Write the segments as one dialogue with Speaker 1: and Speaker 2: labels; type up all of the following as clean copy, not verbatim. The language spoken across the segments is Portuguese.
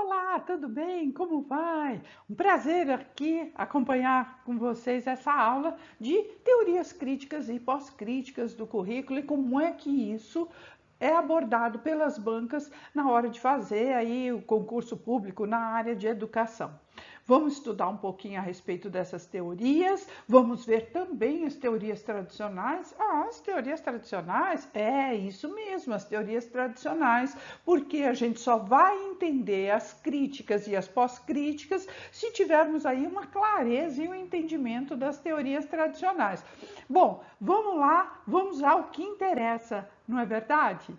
Speaker 1: Olá, tudo bem? Como vai? Um prazer aqui acompanhar com vocês essa aula de teorias críticas e pós-críticas do currículo e como é que isso é abordado pelas bancas na hora de fazer aí o concurso público na área de educação. Vamos estudar um pouquinho a respeito dessas teorias, vamos ver também as teorias tradicionais. As teorias tradicionais, é isso mesmo, as teorias tradicionais, porque a gente só vai entender as críticas e as pós-críticas se tivermos aí uma clareza e um entendimento das teorias tradicionais. Bom, vamos ao que interessa, não é verdade?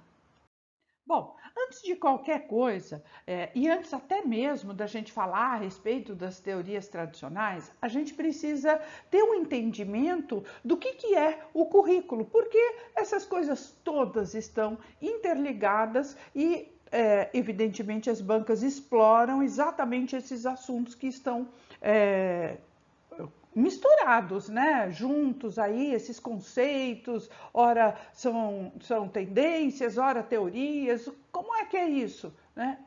Speaker 1: Bom, antes de qualquer coisa, e antes até mesmo da gente falar a respeito das teorias tradicionais, a gente precisa ter um entendimento do que é o currículo, porque essas coisas todas estão interligadas e, evidentemente, as bancas exploram exatamente esses assuntos que estão misturados, né? Juntos aí, esses conceitos, ora são tendências, ora teorias. Como é que é isso, né?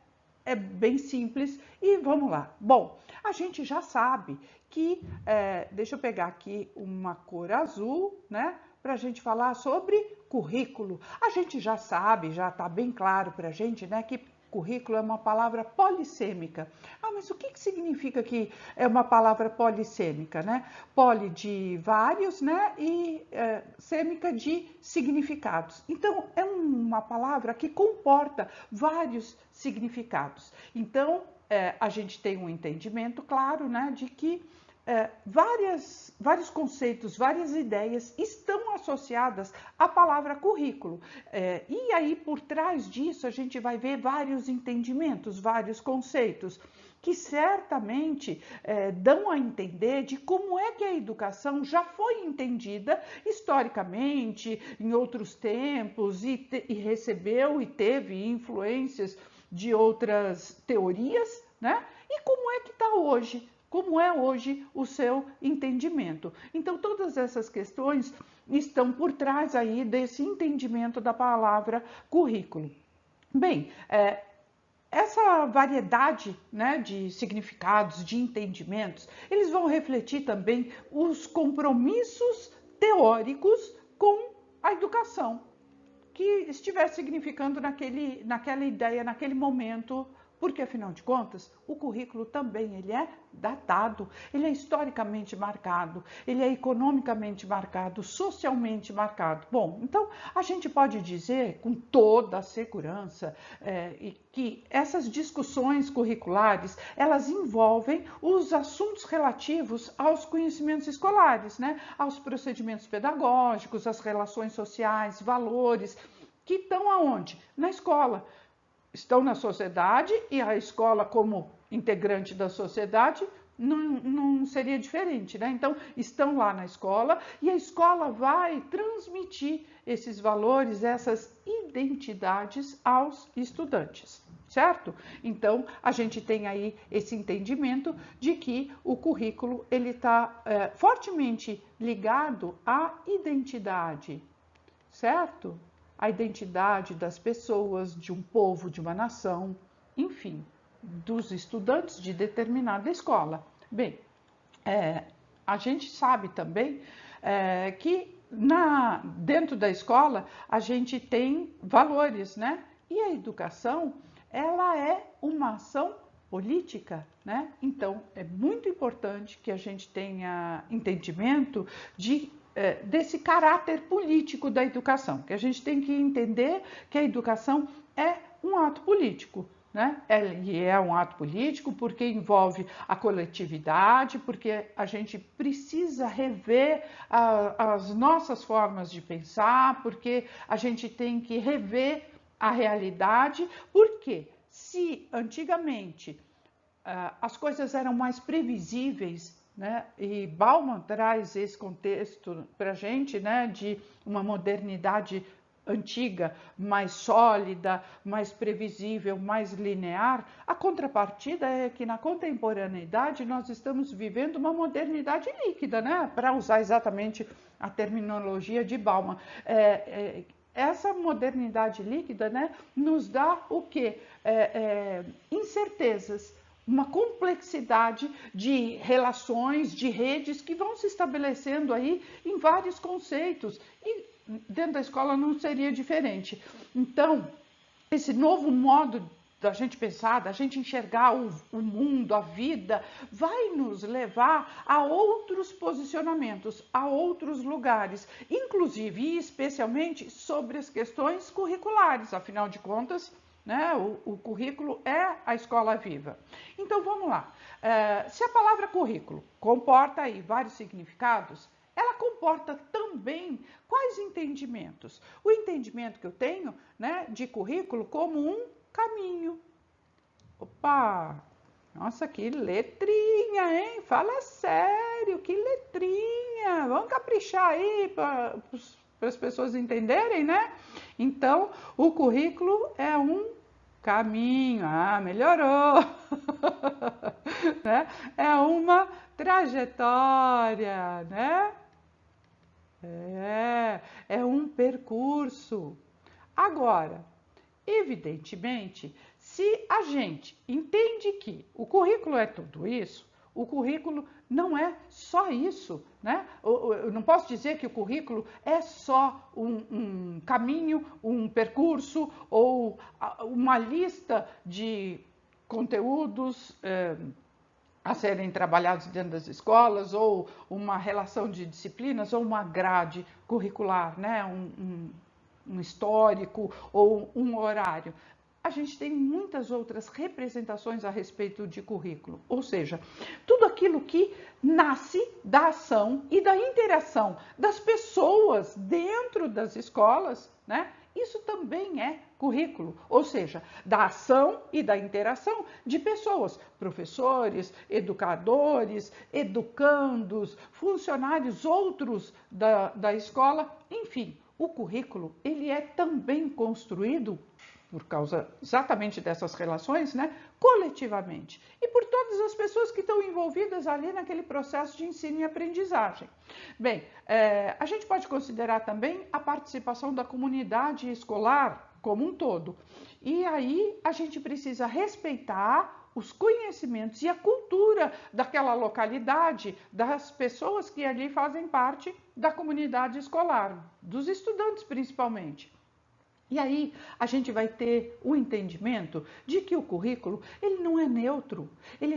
Speaker 1: É bem simples e vamos lá. Bom, a gente já sabe que, deixa eu pegar aqui uma cor azul, né? Para a gente falar sobre currículo. A gente já sabe, já está bem claro para a gente, né? Que currículo é uma palavra polissêmica. Mas o que significa que é uma palavra polissêmica, né? Poli de vários, né? E sêmica de significados. Então, é uma palavra que comporta vários significados. Então, a gente tem um entendimento claro, né? De que vários conceitos, várias ideias estão associadas à palavra currículo. E aí, por trás disso, a gente vai ver vários entendimentos, vários conceitos, que certamente dão a entender de como é que a educação já foi entendida historicamente, em outros tempos, e recebeu e teve influências de outras teorias, né? E como é que está hoje? Como é hoje o seu entendimento. Então, todas essas questões estão por trás aí desse entendimento da palavra currículo. Bem, essa variedade, né, de significados, de entendimentos, eles vão refletir também os compromissos teóricos com a educação, que estiver significando naquela ideia, naquele momento, porque afinal de contas, o currículo também ele é datado, ele é historicamente marcado, ele é economicamente marcado, socialmente marcado. Bom, então a gente pode dizer com toda a segurança que essas discussões curriculares, elas envolvem os assuntos relativos aos conhecimentos escolares, né? Aos procedimentos pedagógicos, às relações sociais, valores, que estão aonde? Na escola. Estão na sociedade e a escola, como integrante da sociedade, não seria diferente, né? Então, estão lá na escola e a escola vai transmitir esses valores, essas identidades aos estudantes, certo? Então, a gente tem aí esse entendimento de que o currículo ele está fortemente ligado à identidade, certo? A identidade das pessoas, de um povo, de uma nação, enfim, dos estudantes de determinada escola. Bem, a gente sabe também que dentro da escola a gente tem valores, né? E a educação, ela é uma ação política, né? Então, é muito importante que a gente tenha entendimento desse caráter político da educação, que a gente tem que entender que a educação é um ato político, né? E é um ato político porque envolve a coletividade, porque a gente precisa rever as nossas formas de pensar, porque a gente tem que rever a realidade, porque se antigamente as coisas eram mais previsíveis, né? E Bauman traz esse contexto para a gente, né? De uma modernidade antiga, mais sólida, mais previsível, mais linear. A contrapartida é que na contemporaneidade nós estamos vivendo uma modernidade líquida, né? Para usar exatamente a terminologia de Bauman. essa modernidade líquida, né, nos dá o quê? Incertezas, uma complexidade de relações, de redes que vão se estabelecendo aí em vários conceitos. E dentro da escola não seria diferente. Então, esse novo modo da gente pensar, da gente enxergar o mundo, a vida, vai nos levar a outros posicionamentos, a outros lugares, inclusive e especialmente sobre as questões curriculares. Afinal de contas, né, o currículo é a escola viva. Então vamos lá. Se a palavra currículo comporta aí vários significados, ela comporta também quais entendimentos? O entendimento que eu tenho, né, de currículo como um caminho. Opa! Nossa, que letrinha, hein? Fala sério, que letrinha! Vamos caprichar aí para as pessoas entenderem, né? Então, o currículo é um caminho. Ah, melhorou! Né? É uma trajetória, né? É um percurso. Agora, evidentemente, se a gente entende que o currículo é tudo isso, o currículo não é só isso, né? Eu não posso dizer que o currículo é só um caminho, um percurso ou uma lista de conteúdos a serem trabalhados dentro das escolas, ou uma relação de disciplinas, ou uma grade curricular, né? Um histórico ou um horário. A gente tem muitas outras representações a respeito de currículo, ou seja, tudo aquilo que nasce da ação e da interação das pessoas dentro das escolas, né? Isso também é currículo, ou seja, da ação e da interação de pessoas, professores, educadores, educandos, funcionários outros da escola, enfim. O currículo, ele é também construído, por causa exatamente dessas relações, né, coletivamente. E por todas as pessoas que estão envolvidas ali naquele processo de ensino e aprendizagem. Bem, a gente pode considerar também a participação da comunidade escolar como um todo. E aí a gente precisa respeitar os conhecimentos e a cultura daquela localidade, das pessoas que ali fazem parte da comunidade escolar, dos estudantes principalmente. E aí a gente vai ter o entendimento de que o currículo, ele não é neutro, ele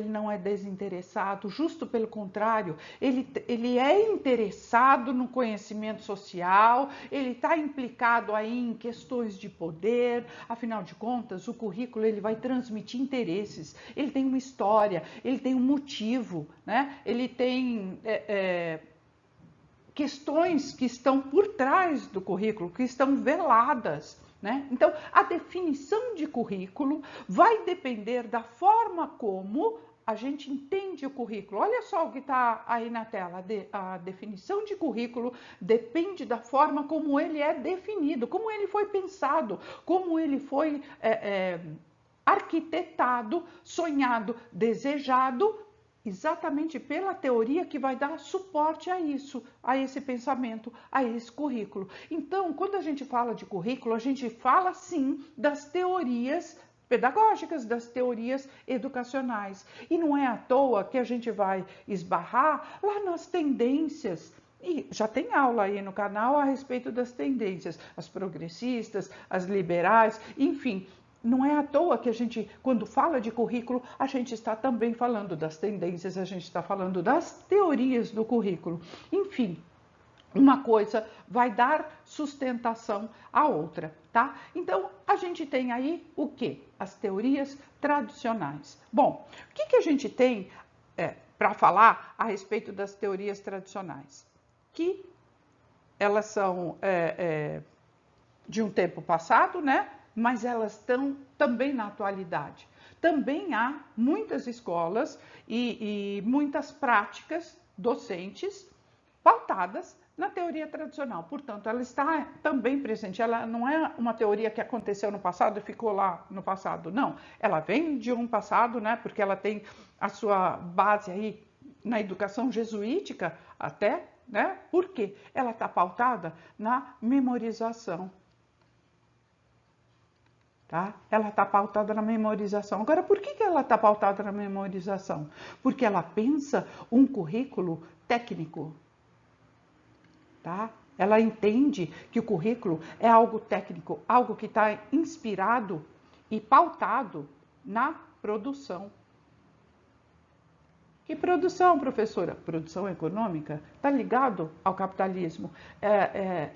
Speaker 1: não é desinteressado, justo pelo contrário, ele é interessado no conhecimento social, ele está implicado aí em questões de poder, afinal de contas, o currículo ele vai transmitir interesses, ele tem uma história, ele tem um motivo, né? Ele tem questões que estão por trás do currículo, que estão veladas, né? Então, a definição de currículo vai depender da forma como a gente entende o currículo. Olha só o que está aí na tela. A definição de currículo depende da forma como ele é definido, como ele foi pensado, como ele foi arquitetado, sonhado, desejado, exatamente pela teoria que vai dar suporte a isso, a esse pensamento, a esse currículo. Então, quando a gente fala de currículo, a gente fala sim das teorias pedagógicas, das teorias educacionais. E não é à toa que a gente vai esbarrar lá nas tendências. E já tem aula aí no canal a respeito das tendências, as progressistas, as liberais, enfim. Não é à toa que a gente, quando fala de currículo, a gente está também falando das tendências, a gente está falando das teorias do currículo. Enfim, uma coisa vai dar sustentação à outra, tá? Então, a gente tem aí o quê? As teorias tradicionais. Bom, o que a gente tem para falar a respeito das teorias tradicionais? Que elas são de um tempo passado, né? Mas elas estão também na atualidade. Também há muitas escolas e muitas práticas docentes pautadas na teoria tradicional. Portanto, ela está também presente. Ela não é uma teoria que aconteceu no passado e ficou lá no passado. Não, ela vem de um passado, né? Porque ela tem a sua base aí na educação jesuítica até né? Por quê? Ela está pautada na memorização. Tá? Ela está pautada na memorização. Agora, por que ela está pautada na memorização? Porque ela pensa um currículo técnico. Tá? Ela entende que o currículo é algo técnico, algo que está inspirado e pautado na produção. Que produção, professora? Produção econômica. Está ligado ao capitalismo. É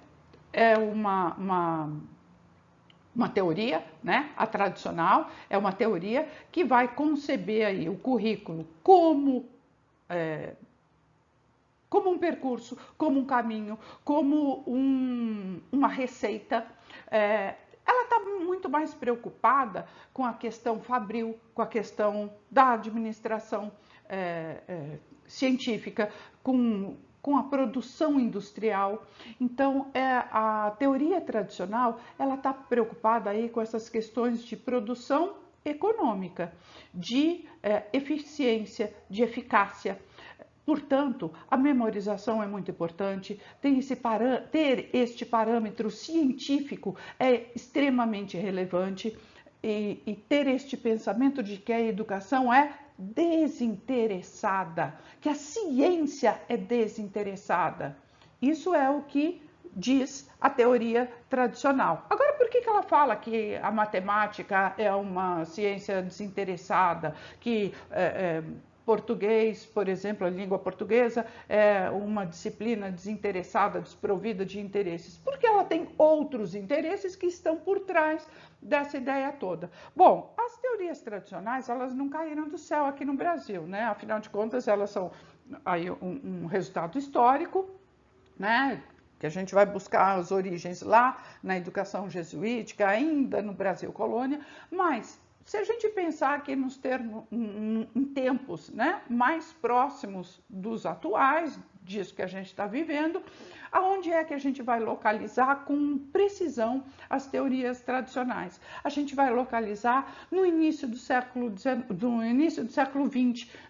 Speaker 1: uma teoria, né? A tradicional é uma teoria que vai conceber aí o currículo como um percurso, como um caminho, como uma receita. Ela está muito mais preocupada com a questão fabril, com a questão da administração científica, com a produção industrial. Então, a teoria tradicional, ela está preocupada aí com essas questões de produção econômica, de eficiência, de eficácia. Portanto, a memorização é muito importante, ter este parâmetro científico é extremamente relevante e ter este pensamento de que a educação é desinteressada, que a ciência é desinteressada. Isso é o que diz a teoria tradicional. Agora, por que ela fala que a matemática é uma ciência desinteressada, que português, por exemplo, a língua portuguesa é uma disciplina desinteressada, desprovida de interesses? Porque ela tem outros interesses que estão por trás dessa ideia toda. Bom, as teorias tradicionais, elas não caíram do céu aqui no Brasil, né? Afinal de contas, elas são aí um resultado histórico, né? Que a gente vai buscar as origens lá na educação jesuítica, ainda no Brasil colônia, mas se a gente pensar aqui em tempos, né, mais próximos dos atuais, disso que a gente está vivendo, aonde é que a gente vai localizar com precisão as teorias tradicionais? A gente vai localizar no início do século XX,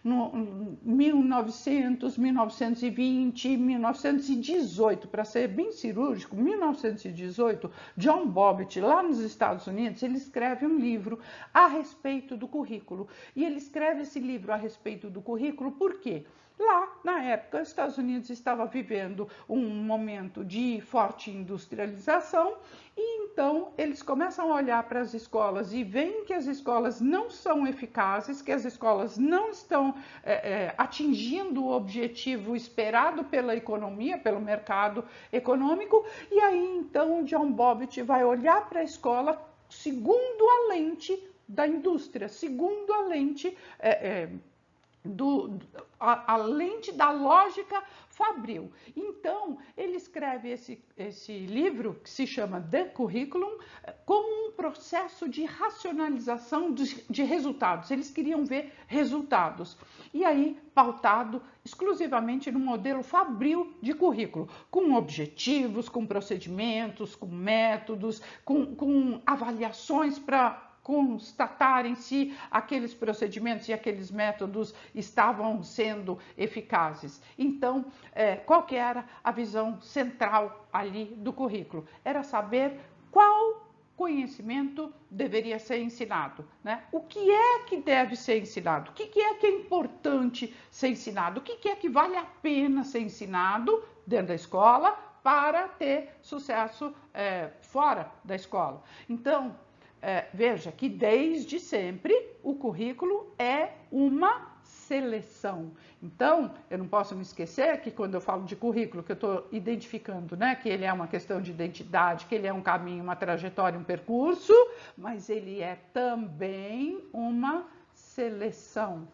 Speaker 1: no 1900, 1920, 1918, para ser bem cirúrgico, 1918, John Bobbitt, lá nos Estados Unidos, ele escreve um livro a respeito do currículo. E ele escreve esse livro a respeito do currículo por quê? Lá, na época, os Estados Unidos estava vivendo um momento de forte industrialização e então eles começam a olhar para as escolas e veem que as escolas não são eficazes, que as escolas não estão atingindo o objetivo esperado pela economia, pelo mercado econômico, e aí então o John Bobbitt vai olhar para a escola segundo a lente da indústria, segundo a lente a lente da lógica fabril. Então, ele escreve esse livro, que se chama The Curriculum, como um processo de racionalização de resultados. Eles queriam ver resultados. E aí, pautado exclusivamente no modelo fabril de currículo, com objetivos, com procedimentos, com métodos, com avaliações para constatarem se aqueles procedimentos e aqueles métodos estavam sendo eficazes. Então, qual que era a visão central ali do currículo? Era saber qual conhecimento deveria ser ensinado, né? O que é que deve ser ensinado? O que é importante ser ensinado? O que é que vale a pena ser ensinado dentro da escola para ter sucesso fora da escola? Então, veja que desde sempre o currículo é uma seleção. Então, eu não posso me esquecer que quando eu falo de currículo, que eu estou identificando, né, que ele é uma questão de identidade, que ele é um caminho, uma trajetória, um percurso, mas ele é também uma seleção.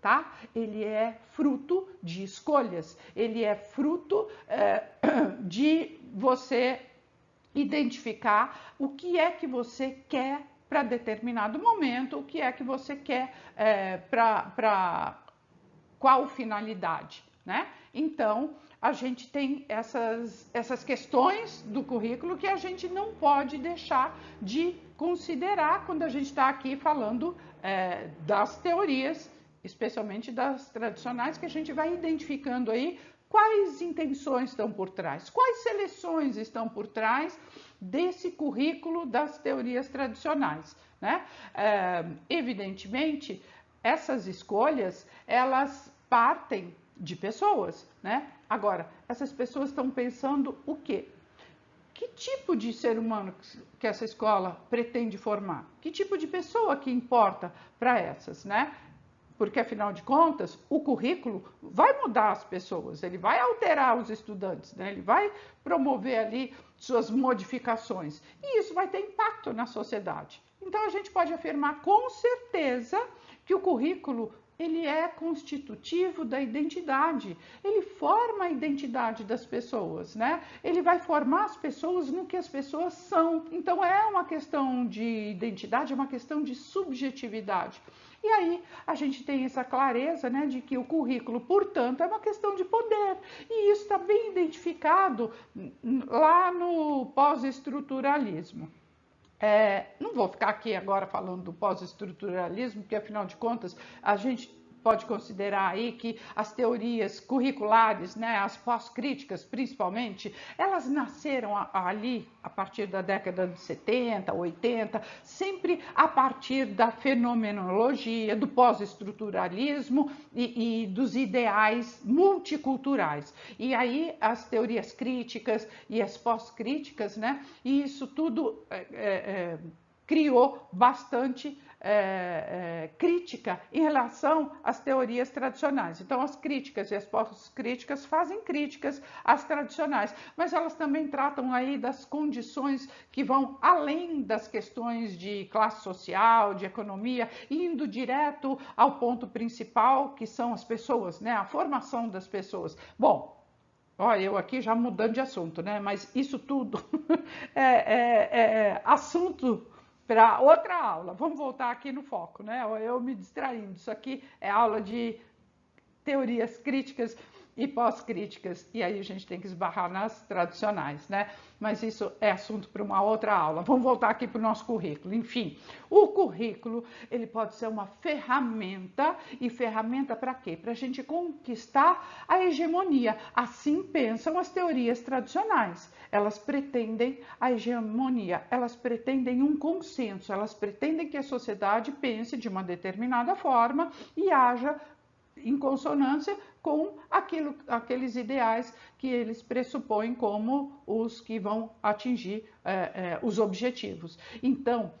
Speaker 1: Tá? Ele é fruto de escolhas, ele é fruto de você identificar o que é que você quer para determinado momento, o que é que você quer para qual finalidade, né? Então, a gente tem essas questões do currículo que a gente não pode deixar de considerar quando a gente está aqui falando das teorias, especialmente das tradicionais, que a gente vai identificando aí Quais intenções estão por trás? Quais seleções estão por trás desse currículo das teorias tradicionais, né? Evidentemente, essas escolhas, elas partem de pessoas, né? Agora, essas pessoas estão pensando o quê? Que tipo de ser humano que essa escola pretende formar? Que tipo de pessoa que importa para essas, né? Porque, afinal de contas, o currículo vai mudar as pessoas, ele vai alterar os estudantes, né? Ele vai promover ali suas modificações. E isso vai ter impacto na sociedade. Então, a gente pode afirmar com certeza que o currículo ele é constitutivo da identidade, ele forma a identidade das pessoas, né? Ele vai formar as pessoas no que as pessoas são. Então, é uma questão de identidade, é uma questão de subjetividade. E aí a gente tem essa clareza, né, de que o currículo, portanto, é uma questão de poder. E isso está bem identificado lá no pós-estruturalismo. Não vou ficar aqui agora falando do pós-estruturalismo, porque afinal de contas a gente pode considerar aí que as teorias curriculares, né, as pós-críticas principalmente, elas nasceram ali a partir da década de 70, 80, sempre a partir da fenomenologia, do pós-estruturalismo e dos ideais multiculturais. E aí as teorias críticas e as pós-críticas, né, e isso tudo criou bastante crítica em relação às teorias tradicionais. Então, as críticas e as pós-críticas fazem críticas às tradicionais, mas elas também tratam aí das condições que vão além das questões de classe social, de economia, indo direto ao ponto principal, que são as pessoas, né? A formação das pessoas. Bom, olha, eu aqui já mudando de assunto, né? Mas isso tudo é assunto para outra aula. Vamos voltar aqui no foco, né? Eu me distraindo. Isso aqui é aula de teorias críticas e pós-críticas, e aí a gente tem que esbarrar nas tradicionais, né? Mas isso é assunto para uma outra aula. Vamos voltar aqui para o nosso currículo. Enfim, o currículo, ele pode ser uma ferramenta, e ferramenta para quê? Para a gente conquistar a hegemonia. Assim pensam as teorias tradicionais. Elas pretendem a hegemonia, elas pretendem um consenso, elas pretendem que a sociedade pense de uma determinada forma e haja em consonância com aqueles ideais que eles pressupõem como os que vão atingir os objetivos. Então,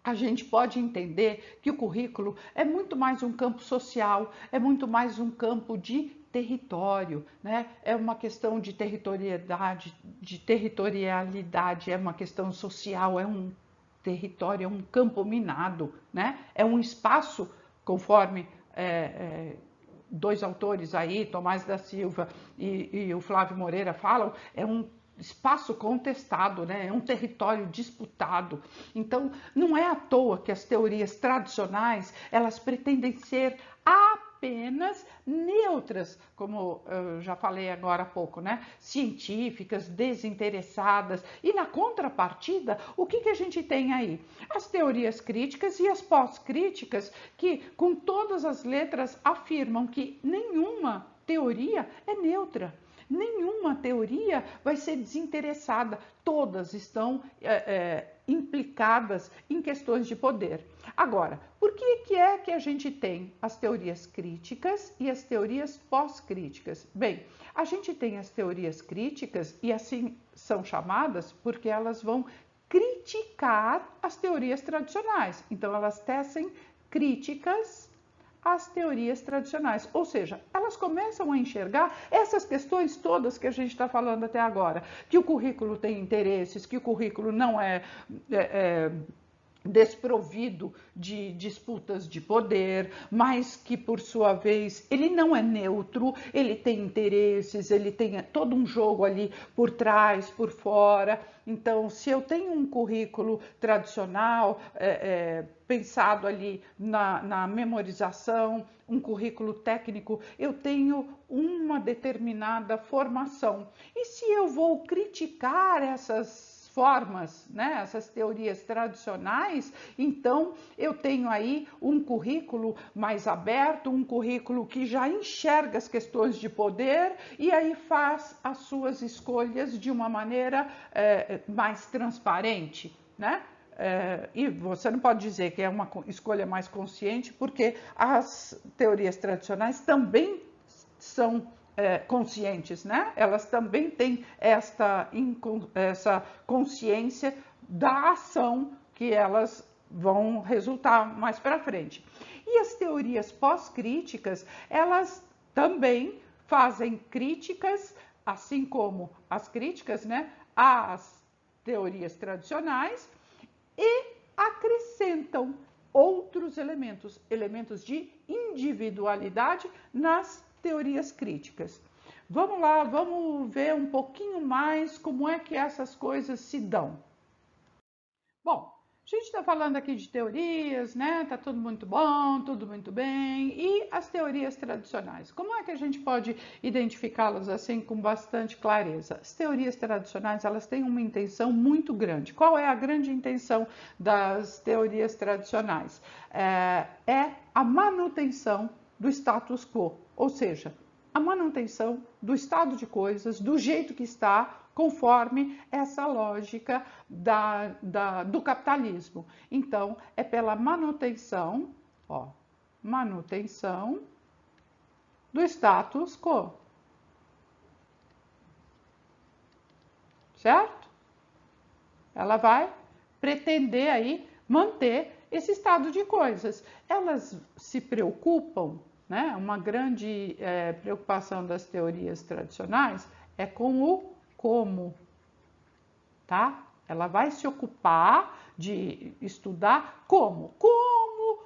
Speaker 1: a gente pode entender que o currículo é muito mais um campo social, é muito mais um campo de território, né? É uma questão de territorialidade, é uma questão social, é um território, é um campo minado, né? É um espaço, conforme dois autores aí, Tomás da Silva e o Flávio Moreira falam, é um espaço contestado, né? É um território disputado. Então, não é à toa que as teorias tradicionais, elas pretendem ser apenas neutras, como eu já falei agora há pouco, né? Científicas, desinteressadas. E na contrapartida, o que a gente tem aí? As teorias críticas e as pós-críticas que, com todas as letras, afirmam que nenhuma teoria é neutra. Nenhuma teoria vai ser desinteressada, todas estão implicadas em questões de poder. Agora, por que é que a gente tem as teorias críticas e as teorias pós-críticas? Bem, a gente tem as teorias críticas e assim são chamadas porque elas vão criticar as teorias tradicionais. Então, elas tecem críticas às teorias tradicionais, ou seja, elas começam a enxergar essas questões todas que a gente está falando até agora, que o currículo tem interesses, que o currículo não é desprovido de disputas de poder, mas que, por sua vez, ele não é neutro, ele tem interesses, ele tem todo um jogo ali por trás, por fora. Então, se eu tenho um currículo tradicional, pensado ali na memorização, um currículo técnico, eu tenho uma determinada formação. E se eu vou criticar essas formas, né, essas teorias tradicionais, então eu tenho aí um currículo mais aberto, um currículo que já enxerga as questões de poder e aí faz as suas escolhas de uma maneira mais transparente, né? E você não pode dizer que é uma escolha mais consciente, porque as teorias tradicionais também são conscientes, né? Elas também têm essa consciência da ação que elas vão resultar mais para frente. E as teorias pós-críticas, elas também fazem críticas, assim como as críticas, né, às teorias tradicionais, e acrescentam outros elementos, elementos de individualidade nas teorias críticas. Vamos lá, vamos ver um pouquinho mais como é que essas coisas se dão. Bom, a gente está falando aqui de teorias, né? Tá tudo muito bom, tudo muito bem. E as teorias tradicionais? Como é que a gente pode identificá-las assim com bastante clareza? As teorias tradicionais, elas têm uma intenção muito grande. Qual é a grande intenção das teorias tradicionais? É a manutenção do status quo, ou seja, a manutenção do estado de coisas, do jeito que está, conforme essa lógica do capitalismo. Então, é pela manutenção, manutenção do status quo. Certo? Ela vai pretender aí manter esse estado de coisas. Elas se preocupam, né? Uma grande preocupação das teorias tradicionais é com o como, tá? Ela vai se ocupar de estudar como,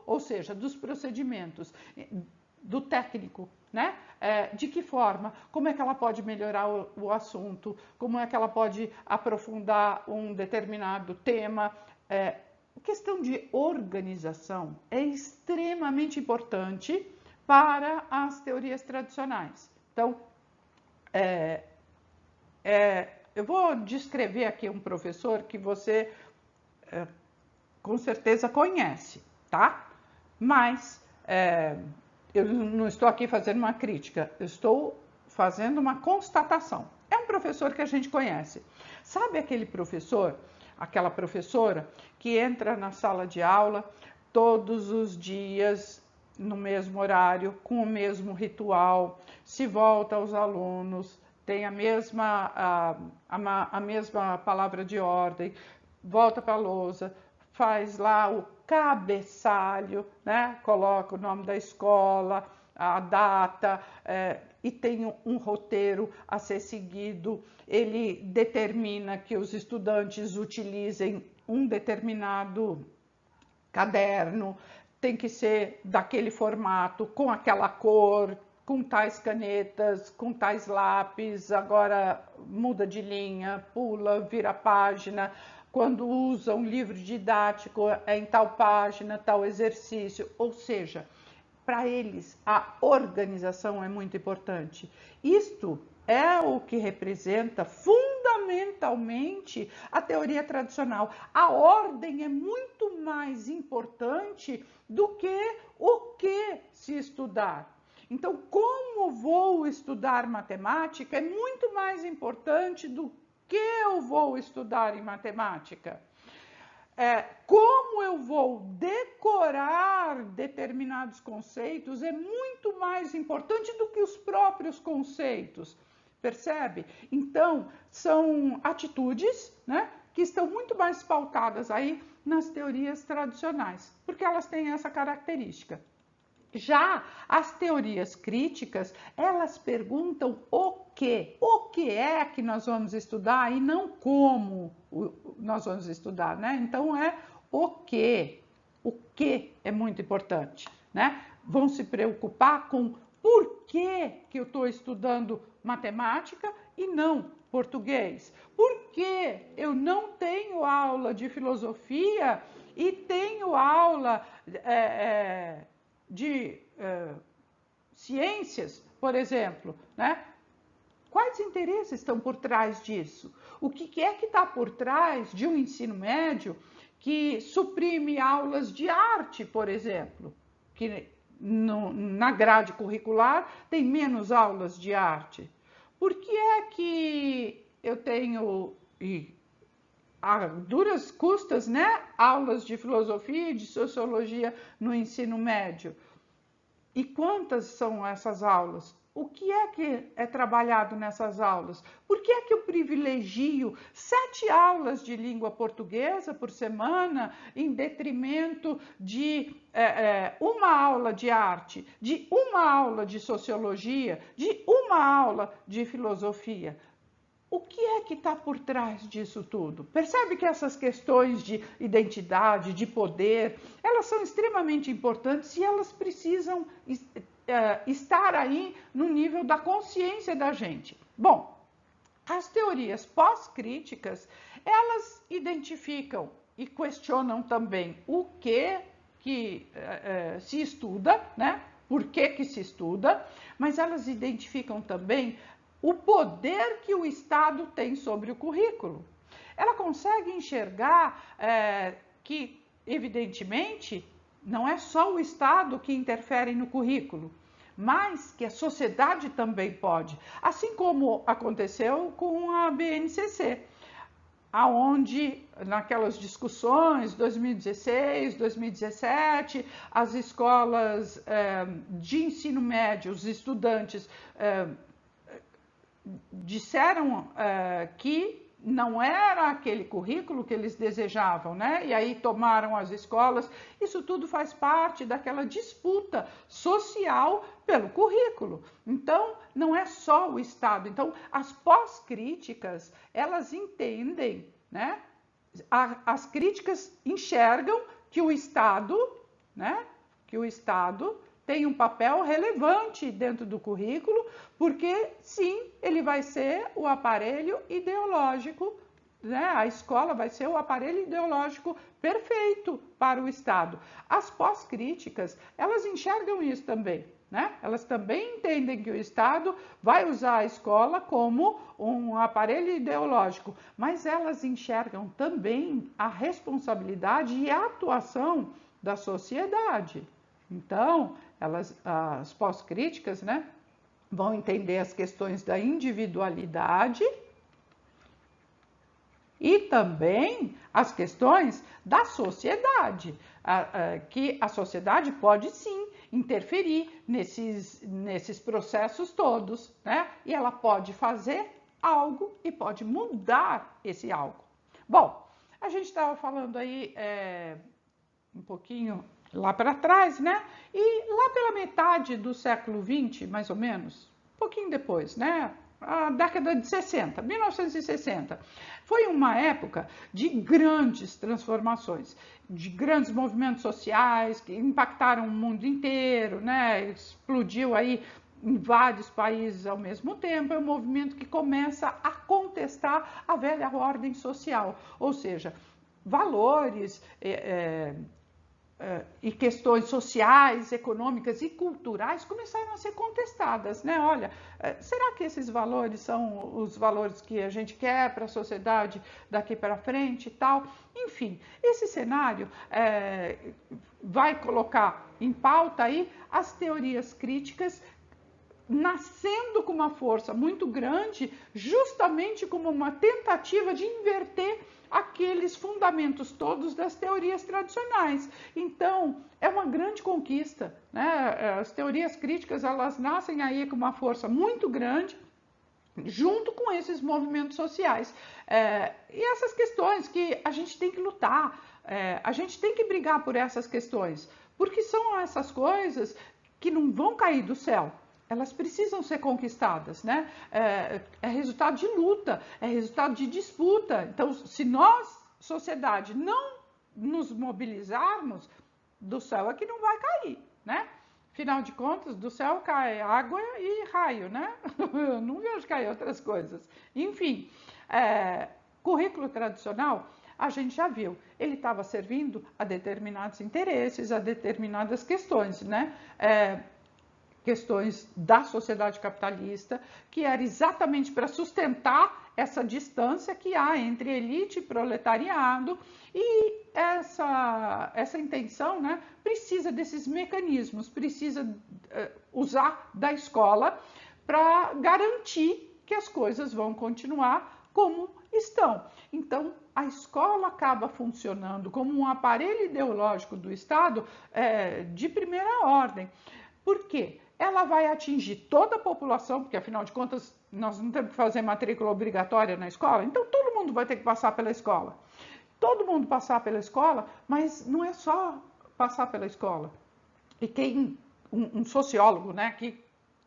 Speaker 1: ou seja, dos procedimentos, do técnico, né? De que forma, como é que ela pode melhorar o assunto, como é que ela pode aprofundar um determinado tema. A questão de organização é extremamente importante para as teorias tradicionais. Então, eu vou descrever aqui um professor que você com certeza conhece, tá? Mas eu não estou aqui fazendo uma crítica, eu estou fazendo uma constatação. É um professor que a gente conhece. Sabe aquele professor, aquela professora que entra na sala de aula todos os dias, no mesmo horário, com o mesmo ritual, se volta aos alunos, tem a mesma palavra de ordem, volta para a lousa, faz lá o cabeçalho, né? Coloca o nome da escola, a data, e tem um roteiro a ser seguido. Ele determina que os estudantes utilizem um determinado caderno, tem que ser daquele formato, com aquela cor, com tais canetas, com tais lápis, agora muda de linha, pula, vira página. Quando usa um livro didático, é em tal página, tal exercício. Ou seja, para eles, a organização é muito importante. Isto é o que representa fundamentalmente a teoria tradicional. A ordem é muito mais importante do que o que se estudar. Então, como vou estudar matemática é muito mais importante do que eu vou estudar em matemática. Como eu vou decorar determinados conceitos é muito mais importante do que os próprios conceitos. Percebe? Então, são atitudes, né, que estão muito mais pautadas aí nas teorias tradicionais, porque elas têm essa característica. Já as teorias críticas, elas perguntam o que é que nós vamos estudar e não como nós vamos estudar, né? Então é o que é muito importante, né? Vão se preocupar com por que eu estou estudando matemática e não português. Por que eu não tenho aula de filosofia e tenho aula de ciências, por exemplo, né? Quais interesses estão por trás disso? O que é que está por trás de um ensino médio que suprime aulas de arte, por exemplo, que na grade curricular tem menos aulas de arte? Por que é que eu tenho, a duras custas, né, aulas de filosofia e de sociologia no ensino médio? E quantas são essas aulas? O que é trabalhado nessas aulas? Por que é que eu privilegio 7 aulas de língua portuguesa por semana em detrimento de uma aula de arte, de uma aula de sociologia, de uma aula de filosofia? O que é que está por trás disso tudo? Percebe que essas questões de identidade, de poder, elas são extremamente importantes e elas precisam estar aí no nível da consciência da gente. Bom, as teorias pós-críticas, elas identificam e questionam também o que se estuda, né? Por que se estuda, mas elas identificam também o poder que o Estado tem sobre o currículo. Ela consegue enxergar que, evidentemente, não é só o Estado que interfere no currículo, mas que a sociedade também pode, assim como aconteceu com a BNCC, aonde naquelas discussões 2016, 2017, as escolas de ensino médio, os estudantes disseram que não era aquele currículo que eles desejavam, né? E aí tomaram as escolas. Isso tudo faz parte daquela disputa social pelo currículo. Então, não é só o Estado. Então, as pós-críticas, elas entendem, né? As críticas enxergam que o Estado, né? Que o Estado tem um papel relevante dentro do currículo, porque sim, ele vai ser o aparelho ideológico, né? A escola vai ser o aparelho ideológico perfeito para o Estado. As pós-críticas, elas enxergam isso também, né? Elas também entendem que o Estado vai usar a escola como um aparelho ideológico, mas elas enxergam também a responsabilidade e a atuação da sociedade. Então, as pós-críticas, né, vão entender as questões da individualidade e também as questões da sociedade, que a sociedade pode sim interferir nesses processos todos, né? E ela pode fazer algo e pode mudar esse algo. Bom, a gente estava falando aí um pouquinho lá para trás, né? E lá pela metade do século XX, mais ou menos, um pouquinho depois, né? A década de 60, 1960, foi uma época de grandes transformações, de grandes movimentos sociais que impactaram o mundo inteiro, né? Explodiu aí em vários países ao mesmo tempo. É um movimento que começa a contestar a velha ordem social, ou seja, valores e questões sociais, econômicas e culturais começaram a ser contestadas, né? Olha, será que esses valores são os valores que a gente quer para a sociedade daqui para frente e tal? Enfim, esse cenário vai colocar em pauta aí as teorias críticas nascendo com uma força muito grande, justamente como uma tentativa de inverter aqueles fundamentos todos das teorias tradicionais. Então, é uma grande conquista, né? As teorias críticas, elas nascem aí com uma força muito grande, junto com esses movimentos sociais. E essas questões que a gente tem que lutar, a gente tem que brigar por essas questões, porque são essas coisas que não vão cair do céu. Elas precisam ser conquistadas, né? É resultado de luta, é resultado de disputa. Então, se nós, sociedade, não nos mobilizarmos, do céu é que não vai cair, né? Afinal de contas, do céu cai água e raio, né? Eu não vejo cair outras coisas. Enfim, currículo tradicional, a gente já viu, ele estava servindo a determinados interesses, a determinadas questões, né? questões da sociedade capitalista, que era exatamente para sustentar essa distância que há entre elite e proletariado, e essa intenção, né, precisa desses mecanismos, precisa usar da escola para garantir que as coisas vão continuar como estão. Então, a escola acaba funcionando como um aparelho ideológico do Estado de primeira ordem. Por quê? Ela vai atingir toda a população, porque afinal de contas nós não temos que fazer matrícula obrigatória na escola, então todo mundo vai ter que passar pela escola. Todo mundo passar pela escola, mas não é só passar pela escola. E quem, um sociólogo, né, que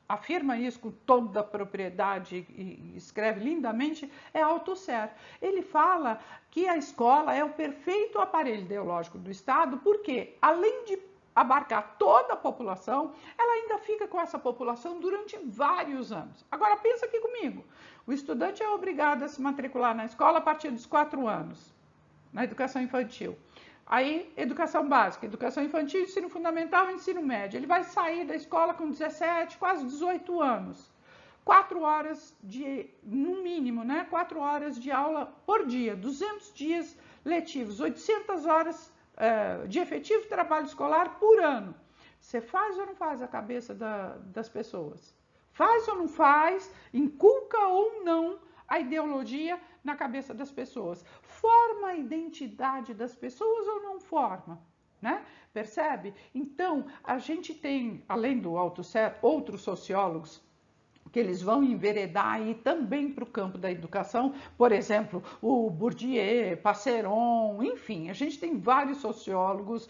Speaker 1: afirma isso com toda a propriedade e escreve lindamente, é Althusser. Ele fala que a escola é o perfeito aparelho ideológico do Estado, porque além de abarcar toda a população, ela ainda fica com essa população durante vários anos. Agora pensa aqui comigo, o estudante é obrigado a se matricular na escola a partir dos 4 anos, na educação infantil. Aí, educação básica, educação infantil, ensino fundamental e ensino médio. Ele vai sair da escola com 17, quase 18 anos. 4 horas no mínimo, né? 4 horas de aula por dia, 200 dias letivos, 800 horas de efetivo trabalho escolar por ano. Você faz ou não faz a cabeça das pessoas? Faz ou não faz? Inculca ou não a ideologia na cabeça das pessoas? Forma a identidade das pessoas ou não forma? Né? Percebe? Então, a gente tem, além do Althusser, outros sociólogos que eles vão enveredar aí também para o campo da educação, por exemplo, o Bourdieu, Passeron, enfim, a gente tem vários sociólogos,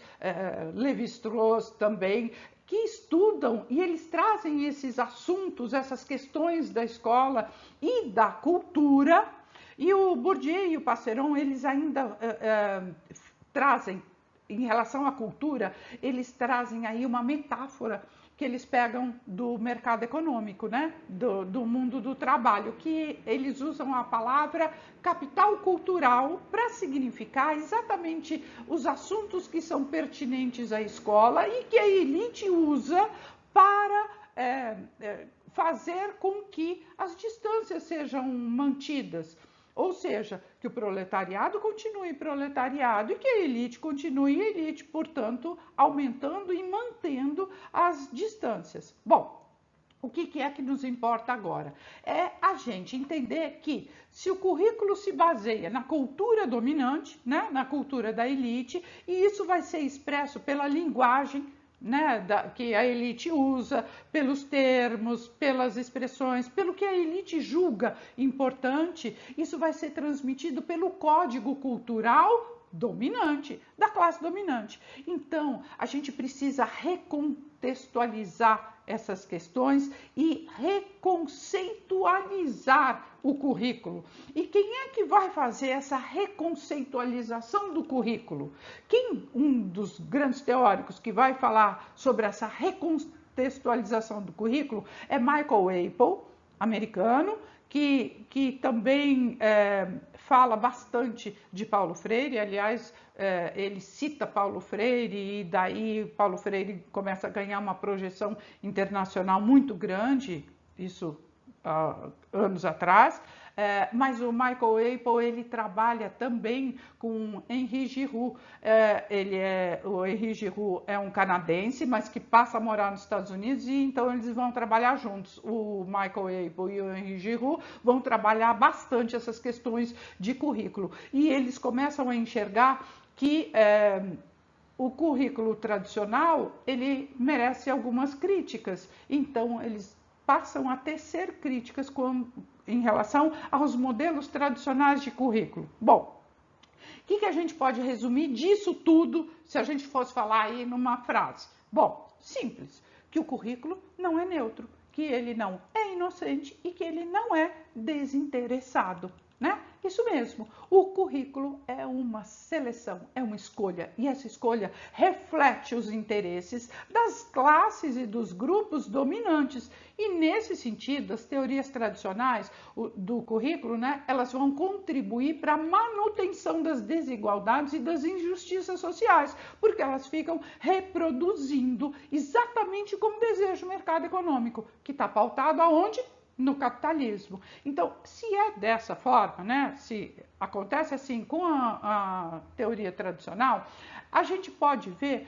Speaker 1: Lévi-Strauss também, que estudam e eles trazem esses assuntos, essas questões da escola e da cultura, e o Bourdieu e o Passeron, eles ainda trazem, em relação à cultura, eles trazem aí uma metáfora que eles pegam do mercado econômico, né? do mundo do trabalho, que eles usam a palavra capital cultural para significar exatamente os assuntos que são pertinentes à escola e que a elite usa para fazer com que as distâncias sejam mantidas. Ou seja, que o proletariado continue proletariado e que a elite continue elite, portanto, aumentando e mantendo as distâncias. Bom, o que é que nos importa agora? É a gente entender que se o currículo se baseia na cultura dominante, né, na cultura da elite, e isso vai ser expresso pela linguagem, né, que a elite usa, pelos termos, pelas expressões, pelo que a elite julga importante, isso vai ser transmitido pelo código cultural dominante, da classe dominante. Então, a gente precisa recontextualizar essas questões e reconceitualizar o currículo. E quem é que vai fazer essa reconceitualização do currículo? Um dos grandes teóricos que vai falar sobre essa recontextualização do currículo é Michael Apple, americano, que também fala bastante de Paulo Freire. Aliás, ele cita Paulo Freire e daí Paulo Freire começa a ganhar uma projeção internacional muito grande, isso há anos atrás. Mas o Michael Apple, ele trabalha também com Henri Giroux. O Henri Giroux é um canadense, mas que passa a morar nos Estados Unidos, e então eles vão trabalhar juntos. O Michael Apple e o Henri Giroux vão trabalhar bastante essas questões de currículo. E eles começam a enxergar que o currículo tradicional, ele merece algumas críticas. Então, eles passam a tecer críticas em relação aos modelos tradicionais de currículo. Bom, o que a gente pode resumir disso tudo se a gente fosse falar aí numa frase? Bom, simples, que o currículo não é neutro, que ele não é inocente e que ele não é desinteressado, né? Isso mesmo, o currículo é uma seleção, é uma escolha, e essa escolha reflete os interesses das classes e dos grupos dominantes. E nesse sentido, as teorias tradicionais do currículo, né, elas vão contribuir para a manutenção das desigualdades e das injustiças sociais, porque elas ficam reproduzindo exatamente como deseja o mercado econômico, que está pautado aonde? No capitalismo. Então, se é dessa forma, né, se acontece assim com a teoria tradicional, a gente pode ver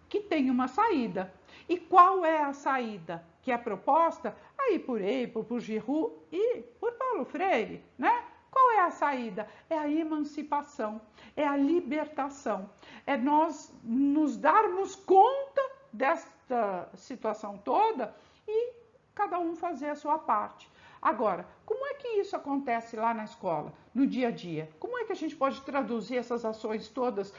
Speaker 1: que tem uma saída. E qual é a saída que é proposta aí por Apple, por Giroud e por Paulo Freire, né? Qual é a saída? É a emancipação, é a libertação, é nós nos darmos conta desta situação toda e cada um fazer a sua parte. Agora, como é que isso acontece lá na escola, no dia a dia? Como é que a gente pode traduzir essas ações todas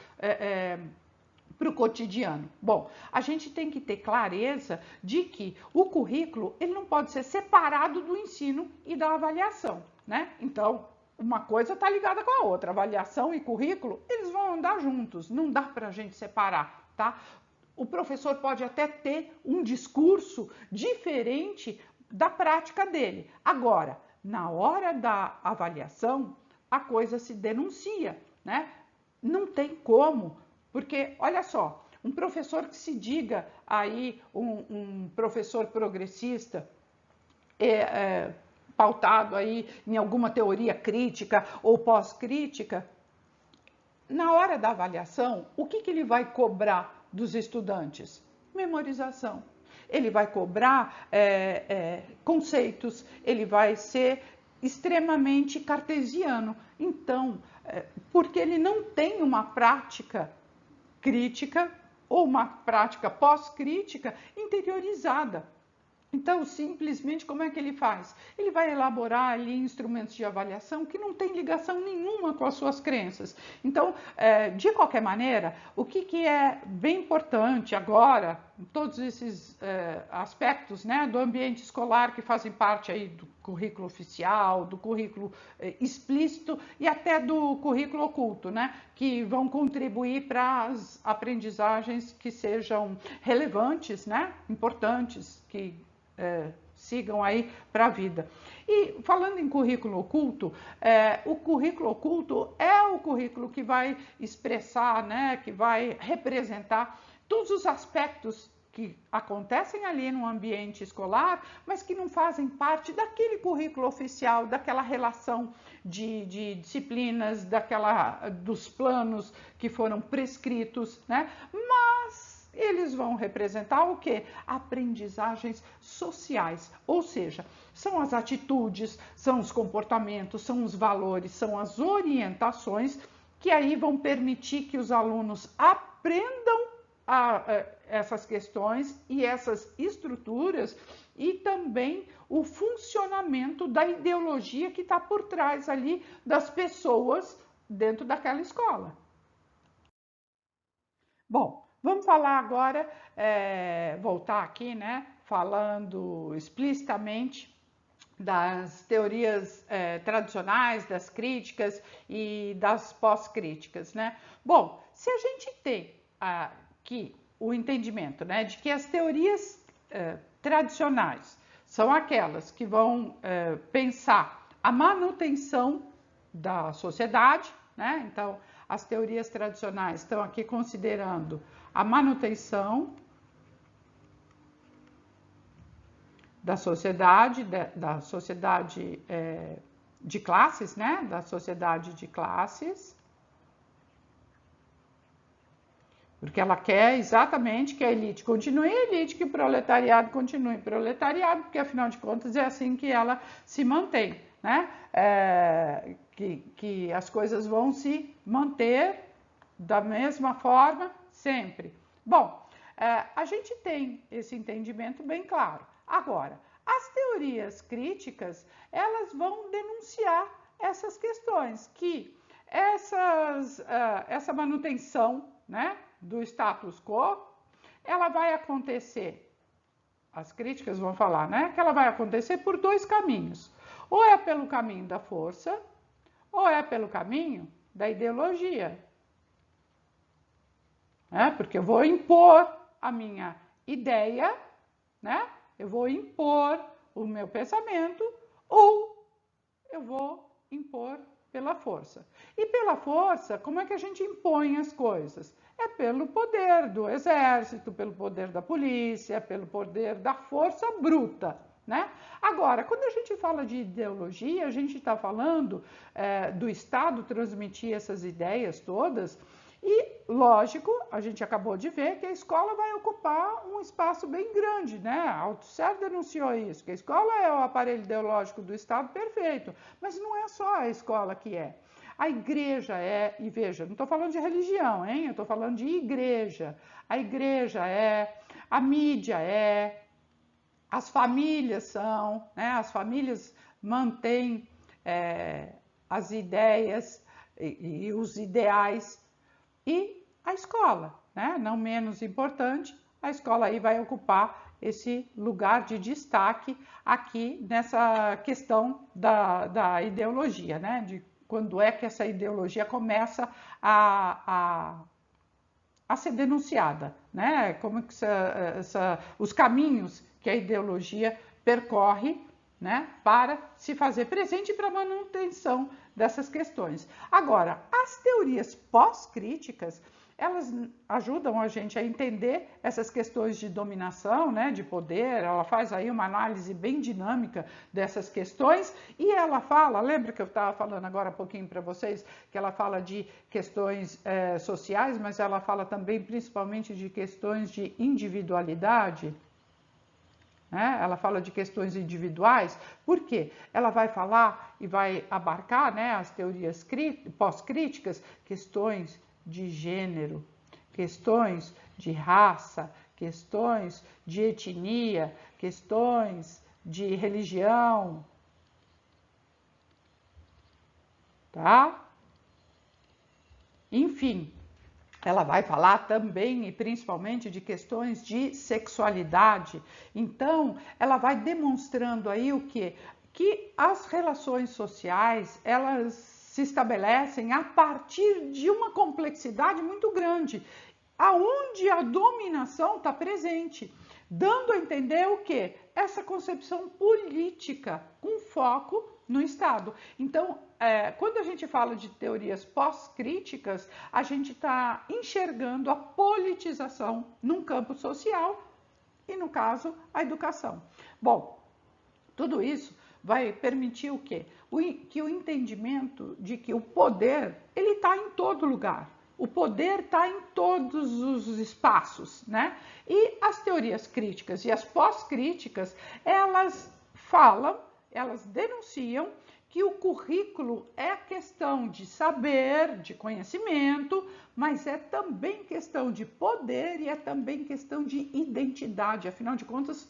Speaker 1: para o cotidiano? Bom, a gente tem que ter clareza de que o currículo ele não pode ser separado do ensino e da avaliação, né? Então, uma coisa está ligada com a outra. Avaliação e currículo, eles vão andar juntos, não dá para a gente separar, tá? O professor pode até ter um discurso diferente da prática dele. Agora, na hora da avaliação, a coisa se denuncia, né? Não tem como, porque, olha só, um professor que se diga aí um professor progressista, pautado aí em alguma teoria crítica ou pós-crítica, na hora da avaliação, o que ele vai cobrar dos estudantes? Memorização. Ele vai cobrar conceitos, ele vai ser extremamente cartesiano. Então, porque ele não tem uma prática crítica ou uma prática pós-crítica interiorizada. Então, simplesmente, como é que ele faz? Ele vai elaborar ali instrumentos de avaliação que não tem ligação nenhuma com as suas crenças. Então, de qualquer maneira, o que é bem importante agora, todos esses aspectos, né, do ambiente escolar que fazem parte aí do currículo oficial, do currículo explícito e até do currículo oculto, né, que vão contribuir para as aprendizagens que sejam relevantes, né, importantes, que sigam aí para a vida. E falando em currículo oculto, o currículo oculto é o currículo que vai expressar, né, que vai representar todos os aspectos que acontecem ali no ambiente escolar, mas que não fazem parte daquele currículo oficial, daquela relação de disciplinas, dos planos que foram prescritos, né? Mas eles vão representar o quê? Aprendizagens sociais, ou seja, são as atitudes, são os comportamentos, são os valores, são as orientações que aí vão permitir que os alunos aprendam essas questões e essas estruturas e também o funcionamento da ideologia que está por trás ali das pessoas dentro daquela escola. Bom, vamos falar agora, voltar aqui, né, falando explicitamente das teorias tradicionais, das críticas e das pós-críticas, né? Bom, se a gente tem aqui o entendimento, né, de que as teorias tradicionais são aquelas que vão pensar a manutenção da sociedade, né? Então, as teorias tradicionais estão aqui considerando a manutenção da sociedade, de classes, né? Da sociedade de classes, porque ela quer exatamente que a elite continue elite, que o proletariado continue proletariado, porque afinal de contas é assim que ela se mantém, né? Que as coisas vão se manter da mesma forma sempre. Bom, a gente tem esse entendimento bem claro. Agora, as teorias críticas, elas vão denunciar essas questões, que essa manutenção, né, do status quo, ela vai acontecer, as críticas vão falar, né, que ela vai acontecer por dois caminhos. Ou é pelo caminho da força, ou é pelo caminho da ideologia, né? Porque eu vou impor a minha ideia, né? Eu vou impor o meu pensamento, ou eu vou impor pela força. E pela força, como é que a gente impõe as coisas? É pelo poder do exército, pelo poder da polícia, pelo poder da força bruta, né? Agora, quando a gente fala de ideologia, a gente está falando do Estado transmitir essas ideias todas. E, lógico, a gente acabou de ver que a escola vai ocupar um espaço bem grande, né? A Althusser denunciou isso, que a escola é o aparelho ideológico do Estado perfeito, mas não é só a escola que é. A igreja é, e veja, não estou falando de religião, hein? Eu estou falando de igreja. A igreja é, a mídia é, as famílias são, né? As famílias mantêm as ideias e os ideais. E a escola, né? Não menos importante, a escola aí vai ocupar esse lugar de destaque aqui nessa questão da ideologia, né? De quando é que essa ideologia começa a ser denunciada, né? Como que os caminhos que a ideologia percorre, né, para se fazer presente para a manutenção dessas questões. Agora, as teorias pós-críticas, elas ajudam a gente a entender essas questões de dominação, né, de poder. Ela faz aí uma análise bem dinâmica dessas questões e ela fala, lembra que eu estava falando agora há pouquinho para vocês, que ela fala de questões sociais, mas ela fala também principalmente de questões de individualidade. Né? Ela fala de questões individuais, por quê? Ela vai falar e vai abarcar, né, as teorias pós-críticas, questões de gênero, questões de raça, questões de etnia, questões de religião, tá? Enfim, ela vai falar também e principalmente de questões de sexualidade. Então, ela vai demonstrando aí o quê? Que as relações sociais, elas se estabelecem a partir de uma complexidade muito grande, aonde a dominação está presente, dando a entender o quê? Essa concepção política com foco no Estado. Então, quando a gente fala de teorias pós-críticas, a gente está enxergando a politização num campo social e, no caso, a educação. Bom, tudo isso vai permitir o quê? Que o entendimento de que o poder, ele está em todo lugar. O poder está em todos os espaços, né? E as teorias críticas e as pós-críticas, elas falam, elas denunciam que o currículo é questão de saber, de conhecimento, mas é também questão de poder e é também questão de identidade. Afinal de contas,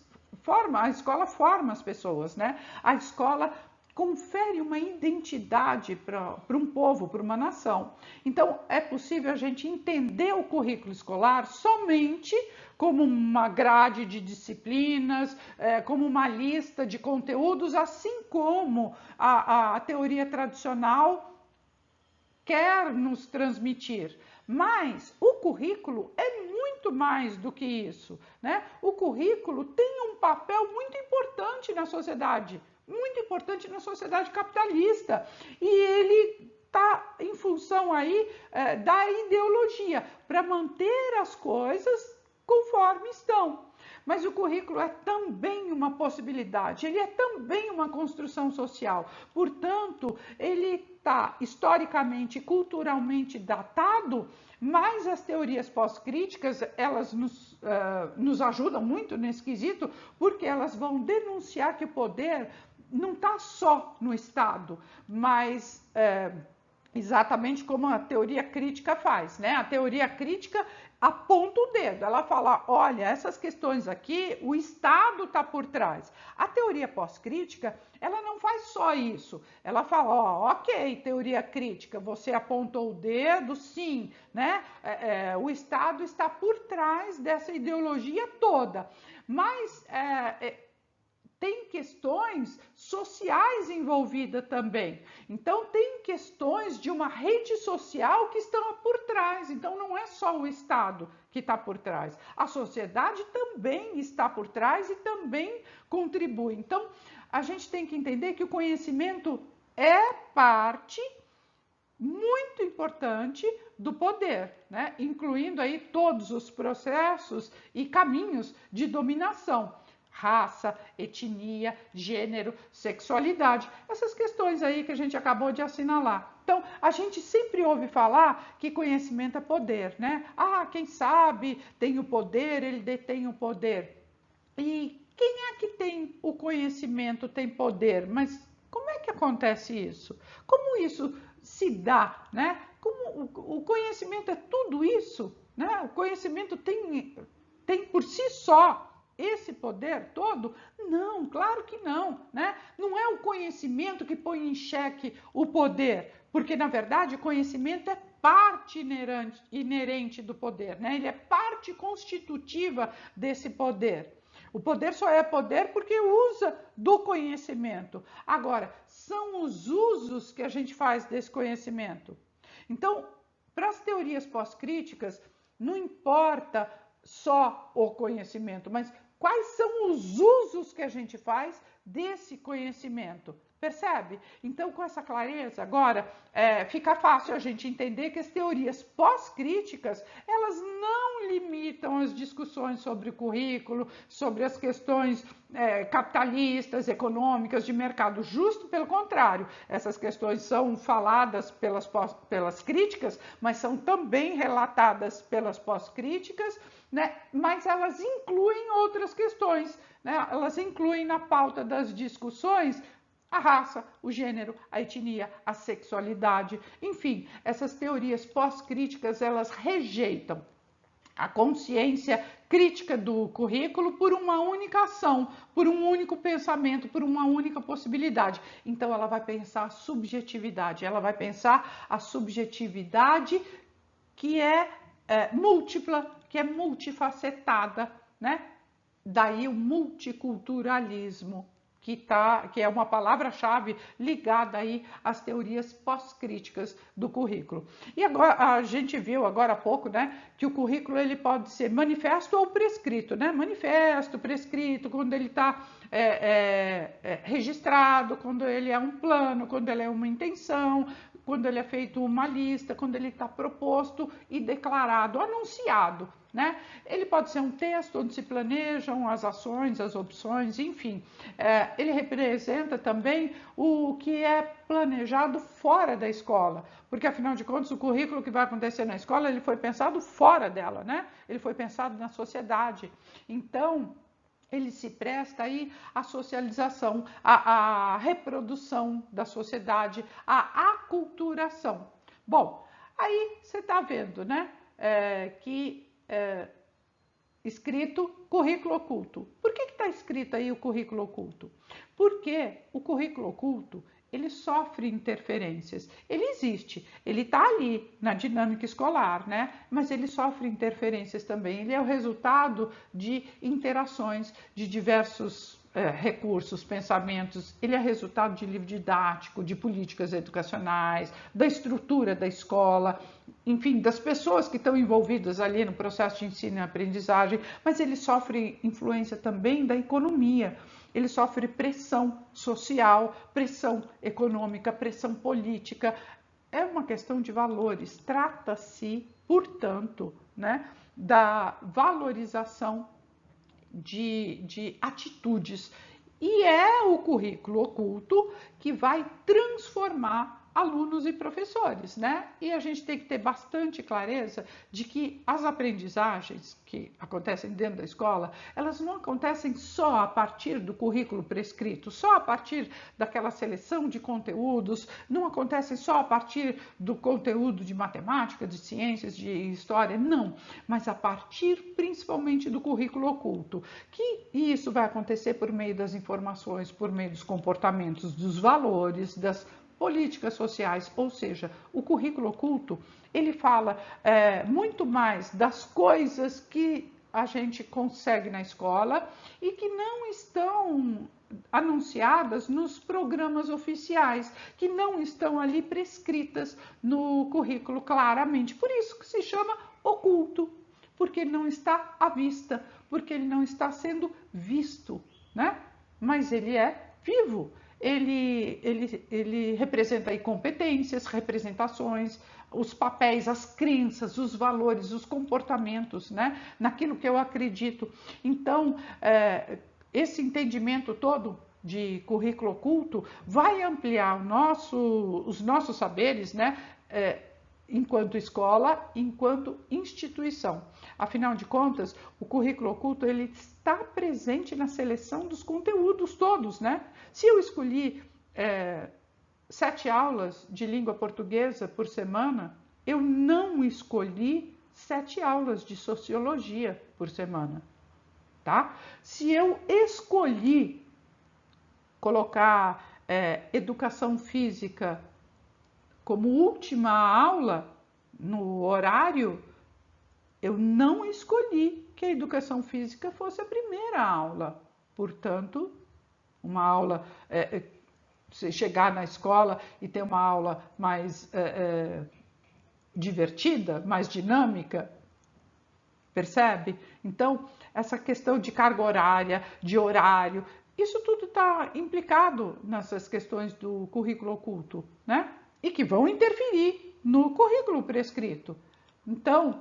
Speaker 1: a escola forma as pessoas, né? A escola confere uma identidade para um povo, para uma nação. Então, é possível a gente entender o currículo escolar somente como uma grade de disciplinas, como uma lista de conteúdos, assim como a teoria tradicional quer nos transmitir. Mas o currículo é muito mais do que isso, né? O currículo tem um papel muito importante na sociedade, muito importante na sociedade capitalista. E ele está em função aí da ideologia, para manter as coisas conforme estão. Mas o currículo é também uma possibilidade, ele é também uma construção social. Portanto, ele está historicamente, culturalmente datado, mas as teorias pós-críticas, elas nos ajudam muito nesse quesito, porque elas vão denunciar que o poder não está só no Estado, mas exatamente como a teoria crítica faz, né? A teoria crítica aponta o dedo, ela fala, olha, essas questões aqui, o Estado está por trás. A teoria pós-crítica, ela não faz só isso, ela fala, ó, ok, teoria crítica, você apontou o dedo, sim, né? O Estado está por trás dessa ideologia toda, mas tem questões sociais envolvidas também. Então, tem questões de uma rede social que estão por trás. Então, não é só o Estado que está por trás. A sociedade também está por trás e também contribui. Então, a gente tem que entender que o conhecimento é parte muito importante do poder, né? Incluindo aí todos os processos e caminhos de dominação. Raça, etnia, gênero, sexualidade, essas questões aí que a gente acabou de assinalar. Então, a gente sempre ouve falar que conhecimento é poder, né? Ah, quem sabe tem o poder, ele detém o poder. E quem é que tem o conhecimento, tem poder? Mas como é que acontece isso? Como isso se dá, né? Como o conhecimento é tudo isso, né? O conhecimento tem por si só esse poder todo? Não, claro que não, né? Não é o conhecimento que põe em xeque o poder, porque na verdade o conhecimento é parte inerente do poder, né? Ele é parte constitutiva desse poder. O poder só é poder porque usa do conhecimento. Agora, são os usos que a gente faz desse conhecimento. Então, para as teorias pós-críticas, não importa só o conhecimento, mas quais são os usos que a gente faz desse conhecimento. Percebe? Então, com essa clareza, agora fica fácil a gente entender que as teorias pós-críticas, elas não limitam as discussões sobre o currículo, sobre as questões capitalistas, econômicas, de mercado. Justo pelo contrário, essas questões são faladas pelas críticas, mas são também relatadas pelas pós-críticas, né? Mas elas incluem outras questões, né? Elas incluem na pauta das discussões a raça, o gênero, a etnia, a sexualidade, enfim, essas teorias pós-críticas, elas rejeitam a consciência crítica do currículo por uma única ação, por um único pensamento, por uma única possibilidade. Então, ela vai pensar a subjetividade, ela vai pensar a subjetividade que é múltipla, que é multifacetada, né? Daí o multiculturalismo, que é uma palavra-chave ligada aí às teorias pós-críticas do currículo. E agora a gente viu agora há pouco, né, que o currículo ele pode ser manifesto ou prescrito, né? Manifesto, prescrito, quando ele está registrado, quando ele é um plano, quando ele é uma intenção, quando ele é feito uma lista, quando ele está proposto e declarado, anunciado, né? Ele pode ser um texto onde se planejam as ações, as opções, enfim. Ele representa também o que é planejado fora da escola, porque afinal de contas o currículo que vai acontecer na escola, ele foi pensado fora dela, né? Ele foi pensado na sociedade. Então, ele se presta aí à socialização, à reprodução da sociedade, à aculturação. Bom, aí você está vendo, né, escrito currículo oculto. Por que está escrito aí o currículo oculto? Porque o currículo oculto, ele sofre interferências. Ele existe, ele está ali na dinâmica escolar, né? Mas ele sofre interferências também. Ele é o resultado de interações de diversos recursos, pensamentos. Ele é resultado de livro didático, de políticas educacionais, da estrutura da escola, enfim, das pessoas que estão envolvidas ali no processo de ensino e aprendizagem, mas ele sofre influência também da economia. Ele sofre pressão social, pressão econômica, pressão política. É uma questão de valores. Trata-se, portanto, né, da valorização de atitudes. E é o currículo oculto que vai transformar alunos e professores, né? E a gente tem que ter bastante clareza de que as aprendizagens que acontecem dentro da escola, elas não acontecem só a partir do currículo prescrito, só a partir daquela seleção de conteúdos, não acontecem só a partir do conteúdo de matemática, de ciências, de história, não, mas a partir principalmente do currículo oculto, que isso vai acontecer por meio das informações, por meio dos comportamentos, dos valores, das políticas sociais, ou seja, o currículo oculto, ele fala muito mais das coisas que a gente consegue na escola e que não estão anunciadas nos programas oficiais, que não estão ali prescritas no currículo claramente. Por isso que se chama oculto, porque ele não está à vista, porque ele não está sendo visto, né? Mas ele é vivo. Ele representa aí competências, representações, os papéis, as crenças, os valores, os comportamentos, né? Naquilo que eu acredito. Então, esse entendimento todo de currículo oculto vai ampliar os nossos saberes, né? Enquanto escola, enquanto instituição. Afinal de contas, o currículo oculto ele está presente na seleção dos conteúdos todos, né? Se eu escolhi 7 aulas de língua portuguesa por semana, eu não escolhi 7 aulas de sociologia por semana, tá? Se eu escolhi colocar educação física como última aula no horário, eu não escolhi que a educação física fosse a primeira aula. Portanto, uma aula, você chegar na escola e ter uma aula mais divertida, mais dinâmica, percebe? Então, essa questão de carga horária, de horário, isso tudo está implicado nessas questões do currículo oculto, né? E que vão interferir no currículo prescrito. Então,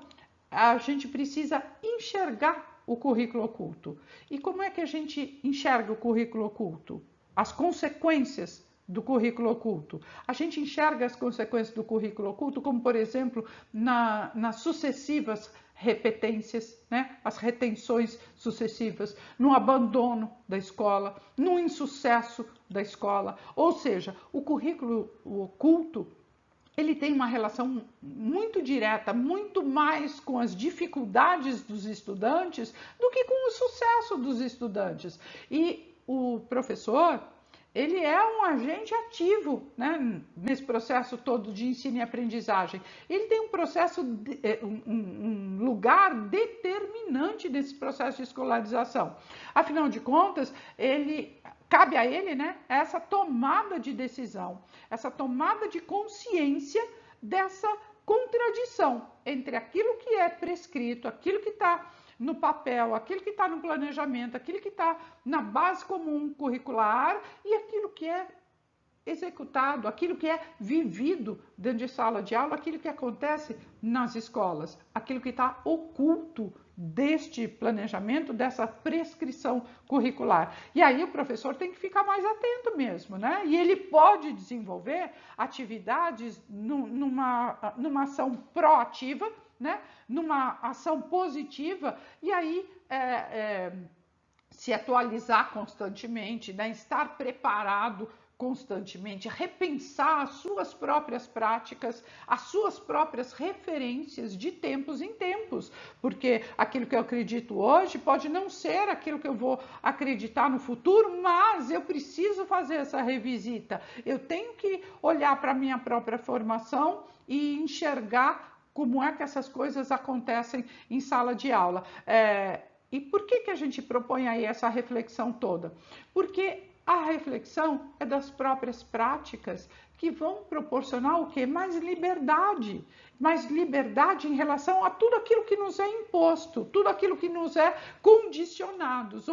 Speaker 1: a gente precisa enxergar o currículo oculto. E como é que a gente enxerga o currículo oculto? As consequências do currículo oculto. A gente enxerga as consequências do currículo oculto, como, por exemplo, nas sucessivas repetências, né? As retenções sucessivas, no abandono da escola, no insucesso da escola. Ou seja, o currículo oculto ele tem uma relação muito direta, muito mais com as dificuldades dos estudantes do que com o sucesso dos estudantes. E o professor, ele é um agente ativo, né, nesse processo todo de ensino e aprendizagem. Ele tem um processo, um lugar determinante nesse processo de escolarização. Afinal de contas, cabe a ele, né, essa tomada de decisão, essa tomada de consciência dessa contradição entre aquilo que é prescrito, aquilo que está no papel, aquilo que está no planejamento, aquilo que está na base comum curricular e aquilo que é executado, aquilo que é vivido dentro de sala de aula, aquilo que acontece nas escolas, aquilo que está oculto deste planejamento, dessa prescrição curricular. E aí o professor tem que ficar mais atento mesmo, né? E ele pode desenvolver atividades numa ação proativa, né? Numa ação positiva, e aí se atualizar constantemente, né? Estar preparado constantemente, repensar as suas próprias práticas, as suas próprias referências de tempos em tempos, porque aquilo que eu acredito hoje pode não ser aquilo que eu vou acreditar no futuro, mas eu preciso fazer essa revisita. Eu tenho que olhar para a minha própria formação e enxergar como é que essas coisas acontecem em sala de aula. E por que a gente propõe aí essa reflexão toda? Porque a reflexão é das próprias práticas que vão proporcionar o quê? Mais liberdade em relação a tudo aquilo que nos é imposto, tudo aquilo que nos é condicionados,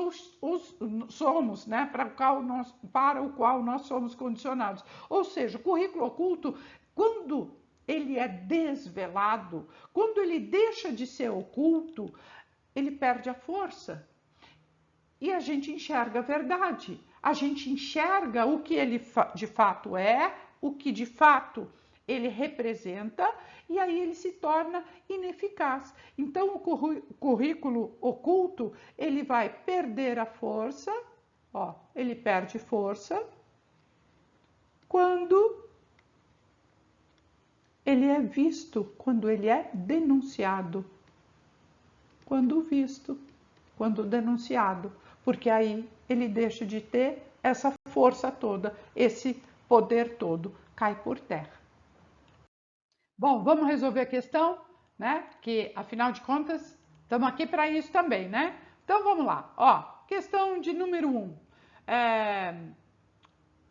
Speaker 1: somos, né? Para o qual nós somos condicionados. Ou seja, o currículo oculto, quando ele é desvelado, quando ele deixa de ser oculto, ele perde a força. E a gente enxerga a verdade. A gente enxerga o que ele de fato é, o que de fato ele representa, e aí ele se torna ineficaz. Então, o currículo oculto, ele vai perder a força, ele perde força quando ele é visto, quando ele é denunciado. Quando visto, quando denunciado, porque aí ele deixa de ter essa força toda, esse poder todo cai por terra. Bom, vamos resolver a questão, né? Que afinal de contas estamos aqui para isso também, né? Então vamos lá. Questão de número 1.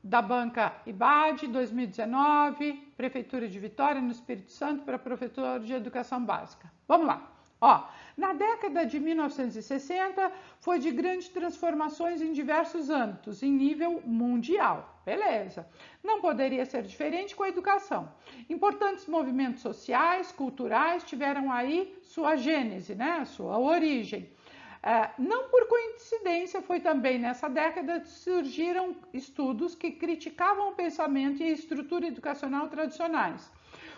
Speaker 1: da banca IBAD 2019, Prefeitura de Vitória, no Espírito Santo, para professor de educação básica. Vamos lá. Ó, na década de 1960, foi de grandes transformações em diversos âmbitos, em nível mundial. Beleza. Não poderia ser diferente com a educação. Importantes movimentos sociais, culturais, tiveram aí sua gênese, né? Sua origem. Não por coincidência, foi também nessa década que surgiram estudos que criticavam o pensamento e a estrutura educacional tradicionais.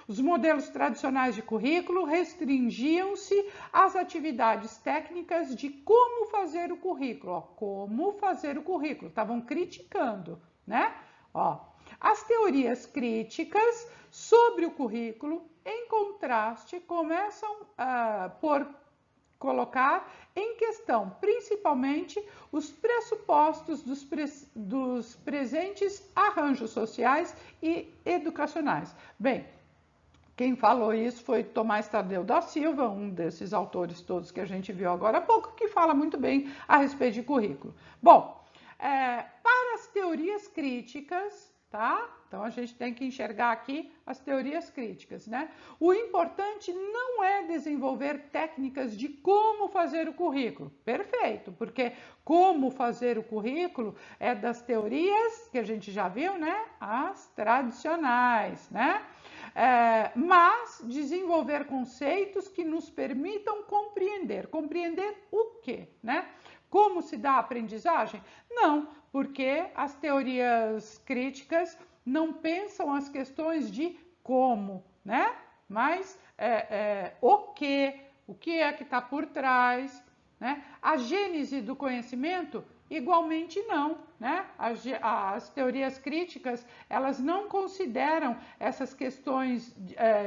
Speaker 1: Os modelos tradicionais de currículo restringiam-se às atividades técnicas de como fazer o currículo. Ó, como fazer o currículo, estavam criticando, né? Ó, as teorias críticas sobre o currículo, em contraste, começam por colocar em questão principalmente os pressupostos dos presentes arranjos sociais e educacionais. Bem, quem falou isso foi Tomás Tadeu da Silva, um desses autores todos que a gente viu agora há pouco, que fala muito bem a respeito de currículo. Bom, para as teorias críticas, tá? Então a gente tem que enxergar aqui as teorias críticas, né? O importante não é desenvolver técnicas de como fazer o currículo. Perfeito, porque como fazer o currículo é das teorias que a gente já viu, né? As tradicionais, né? Mas desenvolver conceitos que nos permitam compreender. Compreender o quê, né? Como se dá a aprendizagem? Não, porque as teorias críticas não pensam as questões de como, né? Mas o que é que está por trás, né? A gênese do conhecimento, igualmente não, né? As teorias críticas, elas não consideram essas questões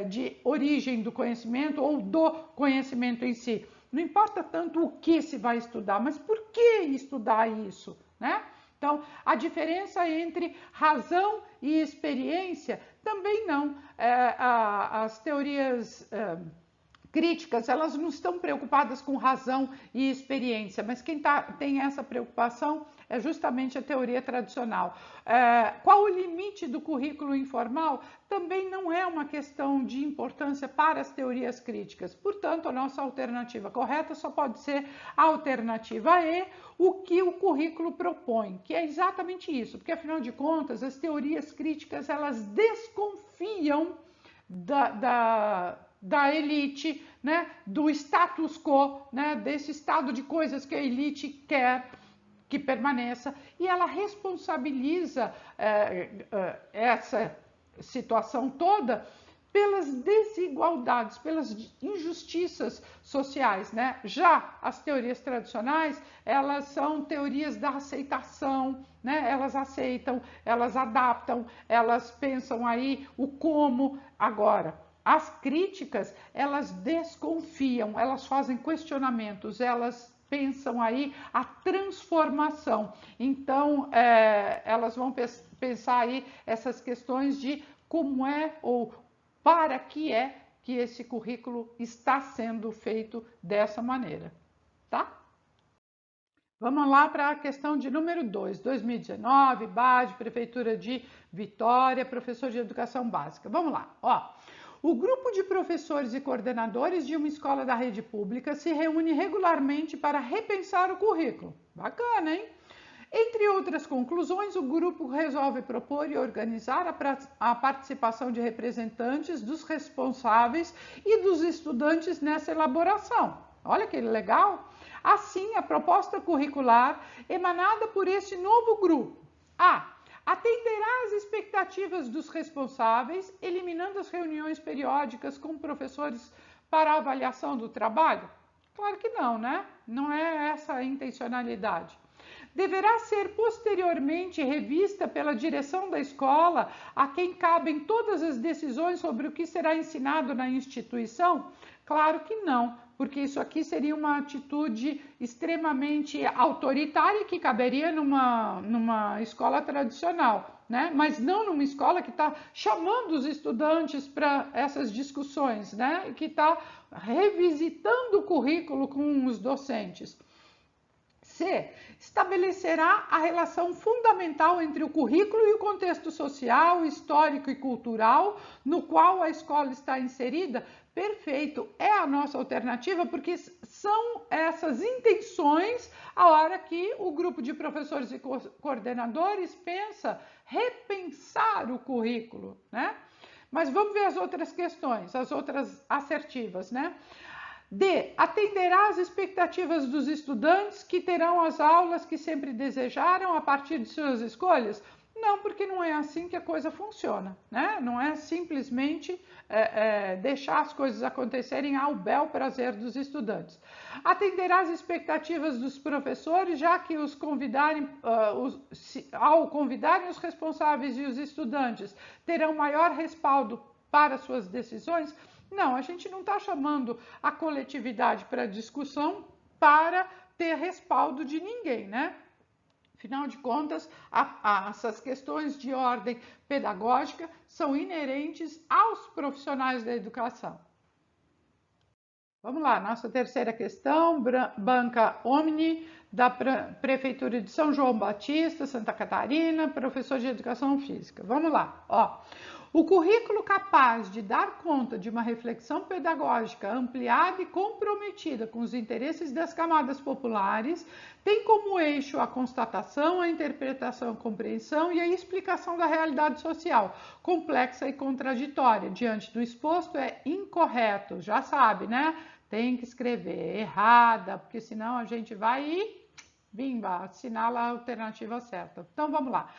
Speaker 1: de origem do conhecimento ou do conhecimento em si. Não importa tanto o que se vai estudar, mas por que estudar isso, né? Então, a diferença entre razão e experiência também não. As teorias críticas, elas não estão preocupadas com razão e experiência, mas quem tem essa preocupação é justamente a teoria tradicional. Qual o limite do currículo informal? Também não é uma questão de importância para as teorias críticas. Portanto, a nossa alternativa correta só pode ser a alternativa E, o que o currículo propõe, que é exatamente isso, porque afinal de contas, as teorias críticas, elas desconfiam da elite, né, do status quo, né, desse estado de coisas que a elite quer que permaneça, e ela responsabiliza essa situação toda pelas desigualdades, pelas injustiças sociais, né? Já as teorias tradicionais, elas são teorias da aceitação, né? Elas aceitam, elas adaptam, elas pensam aí o como. Agora, as críticas, elas desconfiam, elas fazem questionamentos, elas pensam aí a transformação. Então, elas vão pensar aí essas questões de como é ou para que é que esse currículo está sendo feito dessa maneira, tá? Vamos lá para a questão de número 2, 2019, BAD, Prefeitura de Vitória, professor de educação básica. Vamos lá, ó. O grupo de professores e coordenadores de uma escola da rede pública se reúne regularmente para repensar o currículo. Bacana, hein? Entre outras conclusões, o grupo resolve propor e organizar a participação de representantes dos responsáveis e dos estudantes nessa elaboração. Olha que legal! Assim, a proposta curricular emanada por este novo grupo atenderá às expectativas dos responsáveis, eliminando as reuniões periódicas com professores para avaliação do trabalho? Claro que não, né? Não é essa a intencionalidade. Deverá ser posteriormente revista pela direção da escola, a quem cabem todas as decisões sobre o que será ensinado na instituição? Claro que não, porque isso aqui seria uma atitude extremamente autoritária que caberia numa escola tradicional, né? Mas não numa escola que está chamando os estudantes para essas discussões, né? Que está revisitando o currículo com os docentes. C. Estabelecerá a relação fundamental entre o currículo e o contexto social, histórico e cultural no qual a escola está inserida. Perfeito, é a nossa alternativa, porque são essas intenções a hora que o grupo de professores e coordenadores pensa repensar o currículo, né? Mas vamos ver as outras questões, as outras assertivas, né? D. Atenderá às expectativas dos estudantes que terão as aulas que sempre desejaram a partir de suas escolhas? Não, porque não é assim que a coisa funciona, né? Não é simplesmente deixar as coisas acontecerem ao bel prazer dos estudantes. Atenderá às expectativas dos professores, já que os convidarem, ao convidarem os responsáveis e os estudantes, terão maior respaldo para suas decisões? Não, a gente não está chamando a coletividade para discussão para ter respaldo de ninguém, né? Afinal de contas, essas questões de ordem pedagógica são inerentes aos profissionais da educação. Vamos lá, nossa terceira questão, banca Omni, da Prefeitura de São João Batista, Santa Catarina, professor de Educação Física. Vamos lá, ó. O currículo capaz de dar conta de uma reflexão pedagógica ampliada e comprometida com os interesses das camadas populares tem como eixo a constatação, a interpretação, a compreensão e a explicação da realidade social, complexa e contraditória. Diante do exposto é incorreto, já sabe, né? Tem que escrever errada, porque senão a gente vai e bimba, assinala a alternativa certa. Então vamos lá.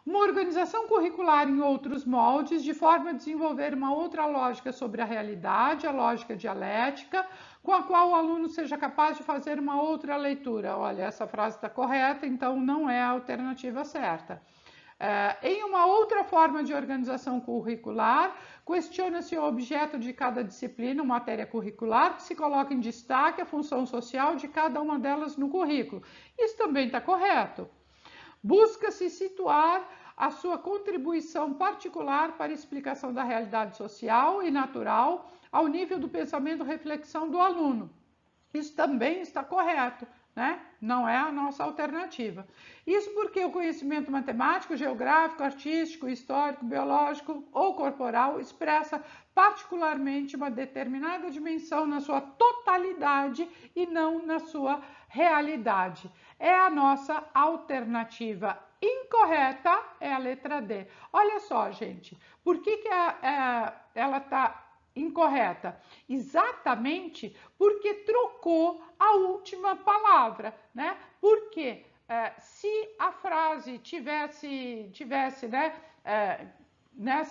Speaker 1: Uma organização curricular em outros moldes, de forma a desenvolver uma outra lógica sobre a realidade, a lógica dialética, com a qual o aluno seja capaz de fazer uma outra leitura. Olha, essa frase está correta, então não é a alternativa certa. Em uma outra forma de organização curricular, questiona-se o objeto de cada disciplina, matéria curricular, que se coloca em destaque a função social de cada uma delas no currículo. Isso também está correto. Busca-se situar a sua contribuição particular para a explicação da realidade social e natural ao nível do pensamento e reflexão do aluno. Isso também está correto, né? Não é a nossa alternativa. Isso porque o conhecimento matemático, geográfico, artístico, histórico, biológico ou corporal expressa particularmente uma determinada dimensão na sua totalidade e não na sua realidade. É a nossa alternativa incorreta, é a letra D. Olha só, gente, por que ela está incorreta? Exatamente porque trocou a última palavra, né? Porque se a frase tivesse né,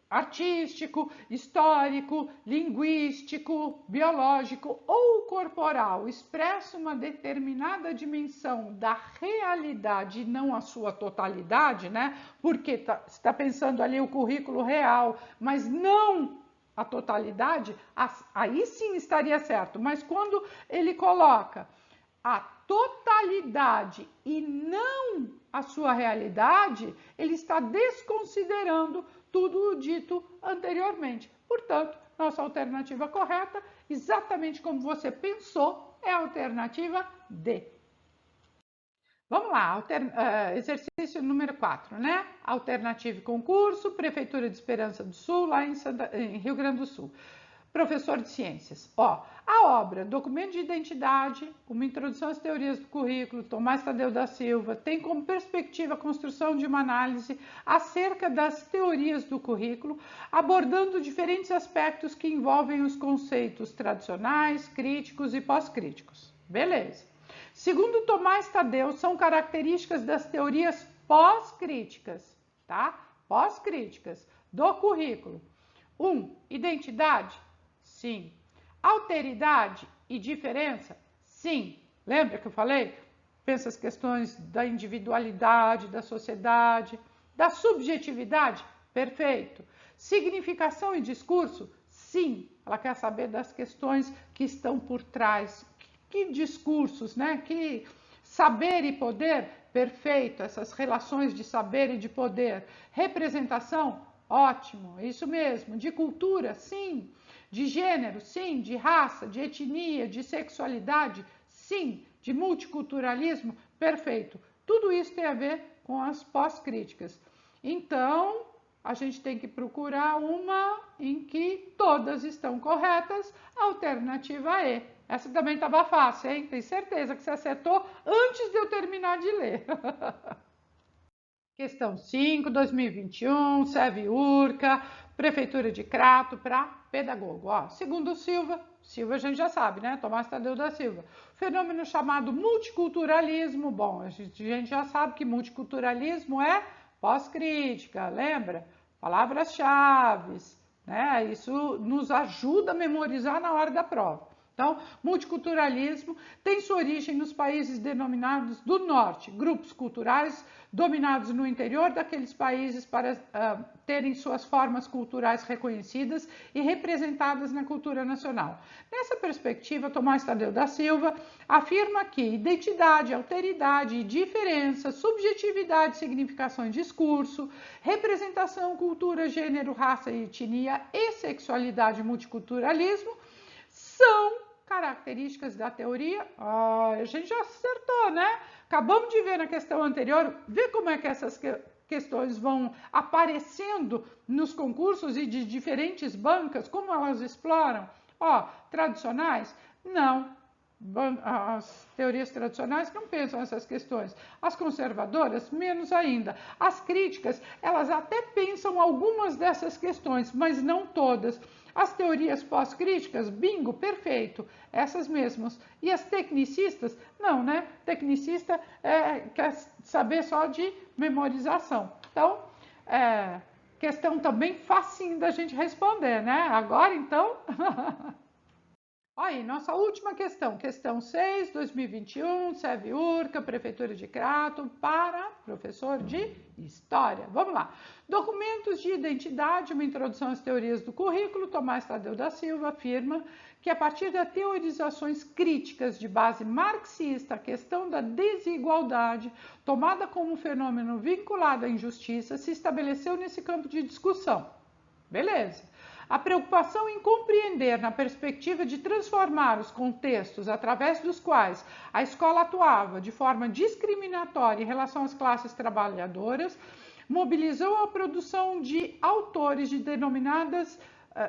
Speaker 1: artístico, histórico, linguístico, biológico ou corporal, expressa uma determinada dimensão da realidade e não a sua totalidade, né? Porque está pensando ali o currículo real, mas não a totalidade, aí sim estaria certo. Mas quando ele coloca a totalidade e não a sua realidade, ele está desconsiderando tudo o dito anteriormente. Portanto, nossa alternativa correta, exatamente como você pensou, é a alternativa D. Vamos lá, exercício número 4, né? Alternativa e concurso, Prefeitura de Esperança do Sul, lá em Rio Grande do Sul. Professor de Ciências. Ó, a obra Documento de Identidade, uma introdução às teorias do currículo, Tomás Tadeu da Silva, tem como perspectiva a construção de uma análise acerca das teorias do currículo, abordando diferentes aspectos que envolvem os conceitos tradicionais, críticos e pós-críticos. Beleza. Segundo Tomás Tadeu, são características das teorias pós-críticas, tá? Pós-críticas do currículo. 1. Identidade? Sim. Alteridade e diferença? Sim. Lembra que eu falei? Pensa as questões da individualidade, da sociedade, da subjetividade? Perfeito. Significação e discurso? Sim. Ela quer saber das questões que estão por trás. Que discursos, né? Que saber e poder? Perfeito. Essas relações de saber e de poder. Representação? Ótimo, isso mesmo. De cultura? Sim. De gênero? Sim. De raça? De etnia? De sexualidade? Sim. de multiculturalismo, perfeito. Tudo isso tem a ver com as pós-críticas. Então, a gente tem que procurar uma em que todas estão corretas, alternativa E. Essa também estava fácil, hein? Tenho certeza que você acertou antes de eu terminar de ler. Questão 5, 2021, SEV-URCA, Prefeitura de Crato para pedagogo. Ó, segundo Silva a gente já sabe, né? Tomás Tadeu da Silva. Fenômeno chamado multiculturalismo. Bom, a gente já sabe que multiculturalismo é pós-crítica, lembra? Palavras-chave, né? Isso nos ajuda a memorizar na hora da prova. Então, multiculturalismo tem sua origem nos países denominados do norte, grupos culturais dominados no interior daqueles países para terem suas formas culturais reconhecidas e representadas na cultura nacional. Nessa perspectiva, Tomás Tadeu da Silva afirma que identidade, alteridade, diferença, subjetividade, significação e discurso, representação, cultura, gênero, raça e etnia e sexualidade e multiculturalismo são características da teoria. A gente já acertou, né? Acabamos de ver na questão anterior, vê como é que essas questões vão aparecendo nos concursos e de diferentes bancas, como elas exploram. Ó, tradicionais? Não. As teorias tradicionais não pensam essas questões. As conservadoras, menos ainda. As críticas, elas até pensam algumas dessas questões, mas não todas. As teorias pós-críticas, bingo, perfeito, essas mesmas. E as tecnicistas, não, né? Tecnicista quer saber só de memorização. Então, questão também facinho da gente responder, né? Agora, então... Aí, nossa última questão, questão 6, 2021, SEV-URCA, Prefeitura de Crato, para professor de História. Vamos lá. Documentos de identidade, uma introdução às teorias do currículo. Tomás Tadeu da Silva afirma que a partir das teorizações críticas de base marxista, a questão da desigualdade, tomada como um fenômeno vinculado à injustiça, se estabeleceu nesse campo de discussão. Beleza. A preocupação em compreender, na perspectiva de transformar os contextos através dos quais a escola atuava de forma discriminatória em relação às classes trabalhadoras, mobilizou a produção de autores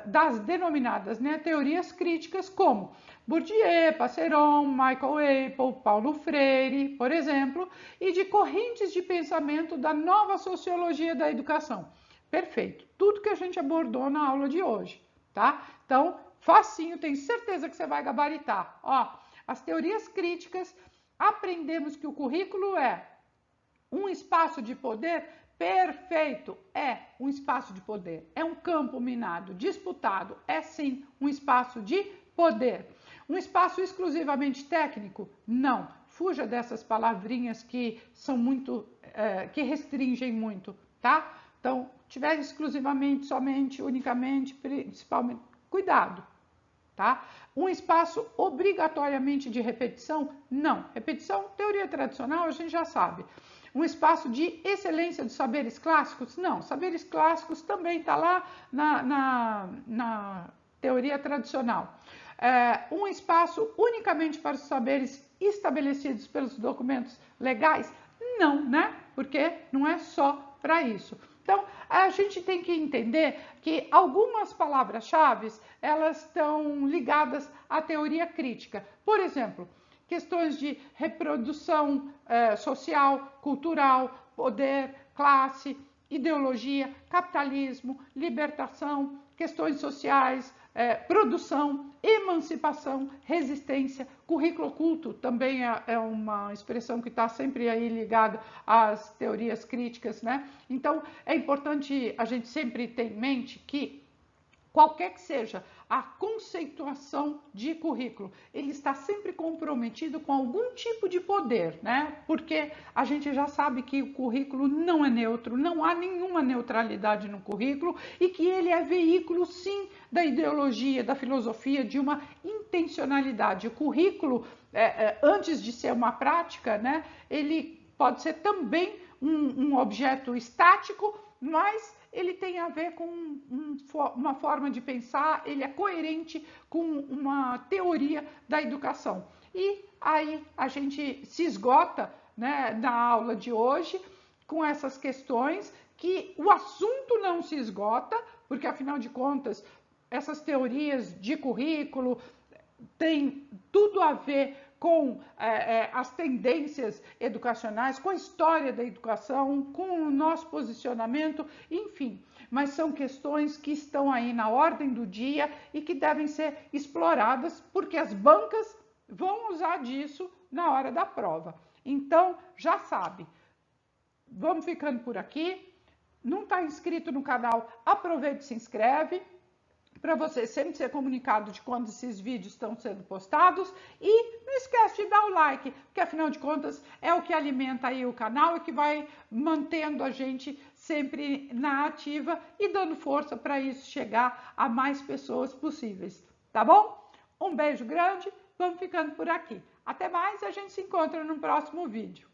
Speaker 1: das denominadas teorias críticas como Bourdieu, Passeron, Michael Apple, Paulo Freire, por exemplo, e de correntes de pensamento da nova sociologia da educação. Perfeito, tudo que a gente abordou na aula de hoje, tá? Então, facinho, tenho certeza que você vai gabaritar. Ó, as teorias críticas, aprendemos que o currículo é um espaço de poder. Perfeito, é um espaço de poder, é um campo minado, disputado, é sim um espaço de poder. Um espaço exclusivamente técnico? Não, fuja dessas palavrinhas que são muito, que restringem muito, tá? Então, tiver exclusivamente, somente, unicamente, principalmente, cuidado, tá? Um espaço obrigatoriamente de repetição? Não. Repetição, teoria tradicional, a gente já sabe. Um espaço de excelência dos saberes clássicos? Não. Saberes clássicos também está lá na teoria tradicional. Um espaço unicamente para os saberes estabelecidos pelos documentos legais? Não, né? Porque não é só para isso. Então, a gente tem que entender que algumas palavras-chave, elas estão ligadas à teoria crítica. Por exemplo, questões de reprodução social, cultural, poder, classe, ideologia, capitalismo, libertação, questões sociais, produção, emancipação, resistência, currículo oculto também é uma expressão que está sempre aí ligada às teorias críticas, né? Então, é importante a gente sempre ter em mente que qualquer que seja a conceituação de currículo, ele está sempre comprometido com algum tipo de poder, né? Porque a gente já sabe que o currículo não é neutro, não há nenhuma neutralidade no currículo e que ele é veículo, sim, da ideologia, da filosofia, de uma intencionalidade. O currículo, antes de ser uma prática, né? Ele pode ser também um objeto estático, mas ele tem a ver com uma forma de pensar, ele é coerente com uma teoria da educação. e aí a gente se esgota, né, na aula de hoje com essas questões, que o assunto não se esgota, porque afinal de contas essas teorias de currículo têm tudo a ver com as tendências educacionais, com a história da educação, com o nosso posicionamento, enfim. Mas são questões que estão aí na ordem do dia e que devem ser exploradas, porque as bancas vão usar disso na hora da prova. Então, já sabe, vamos ficando por aqui. Não está inscrito no canal, aproveite e se inscreve, para você sempre ser comunicado de quando esses vídeos estão sendo postados. E não esquece de dar o like, porque afinal de contas é o que alimenta aí o canal e que vai mantendo a gente sempre na ativa e dando força para isso chegar a mais pessoas possíveis, tá bom? Um beijo grande, vamos ficando por aqui. Até mais, a gente se encontra no próximo vídeo.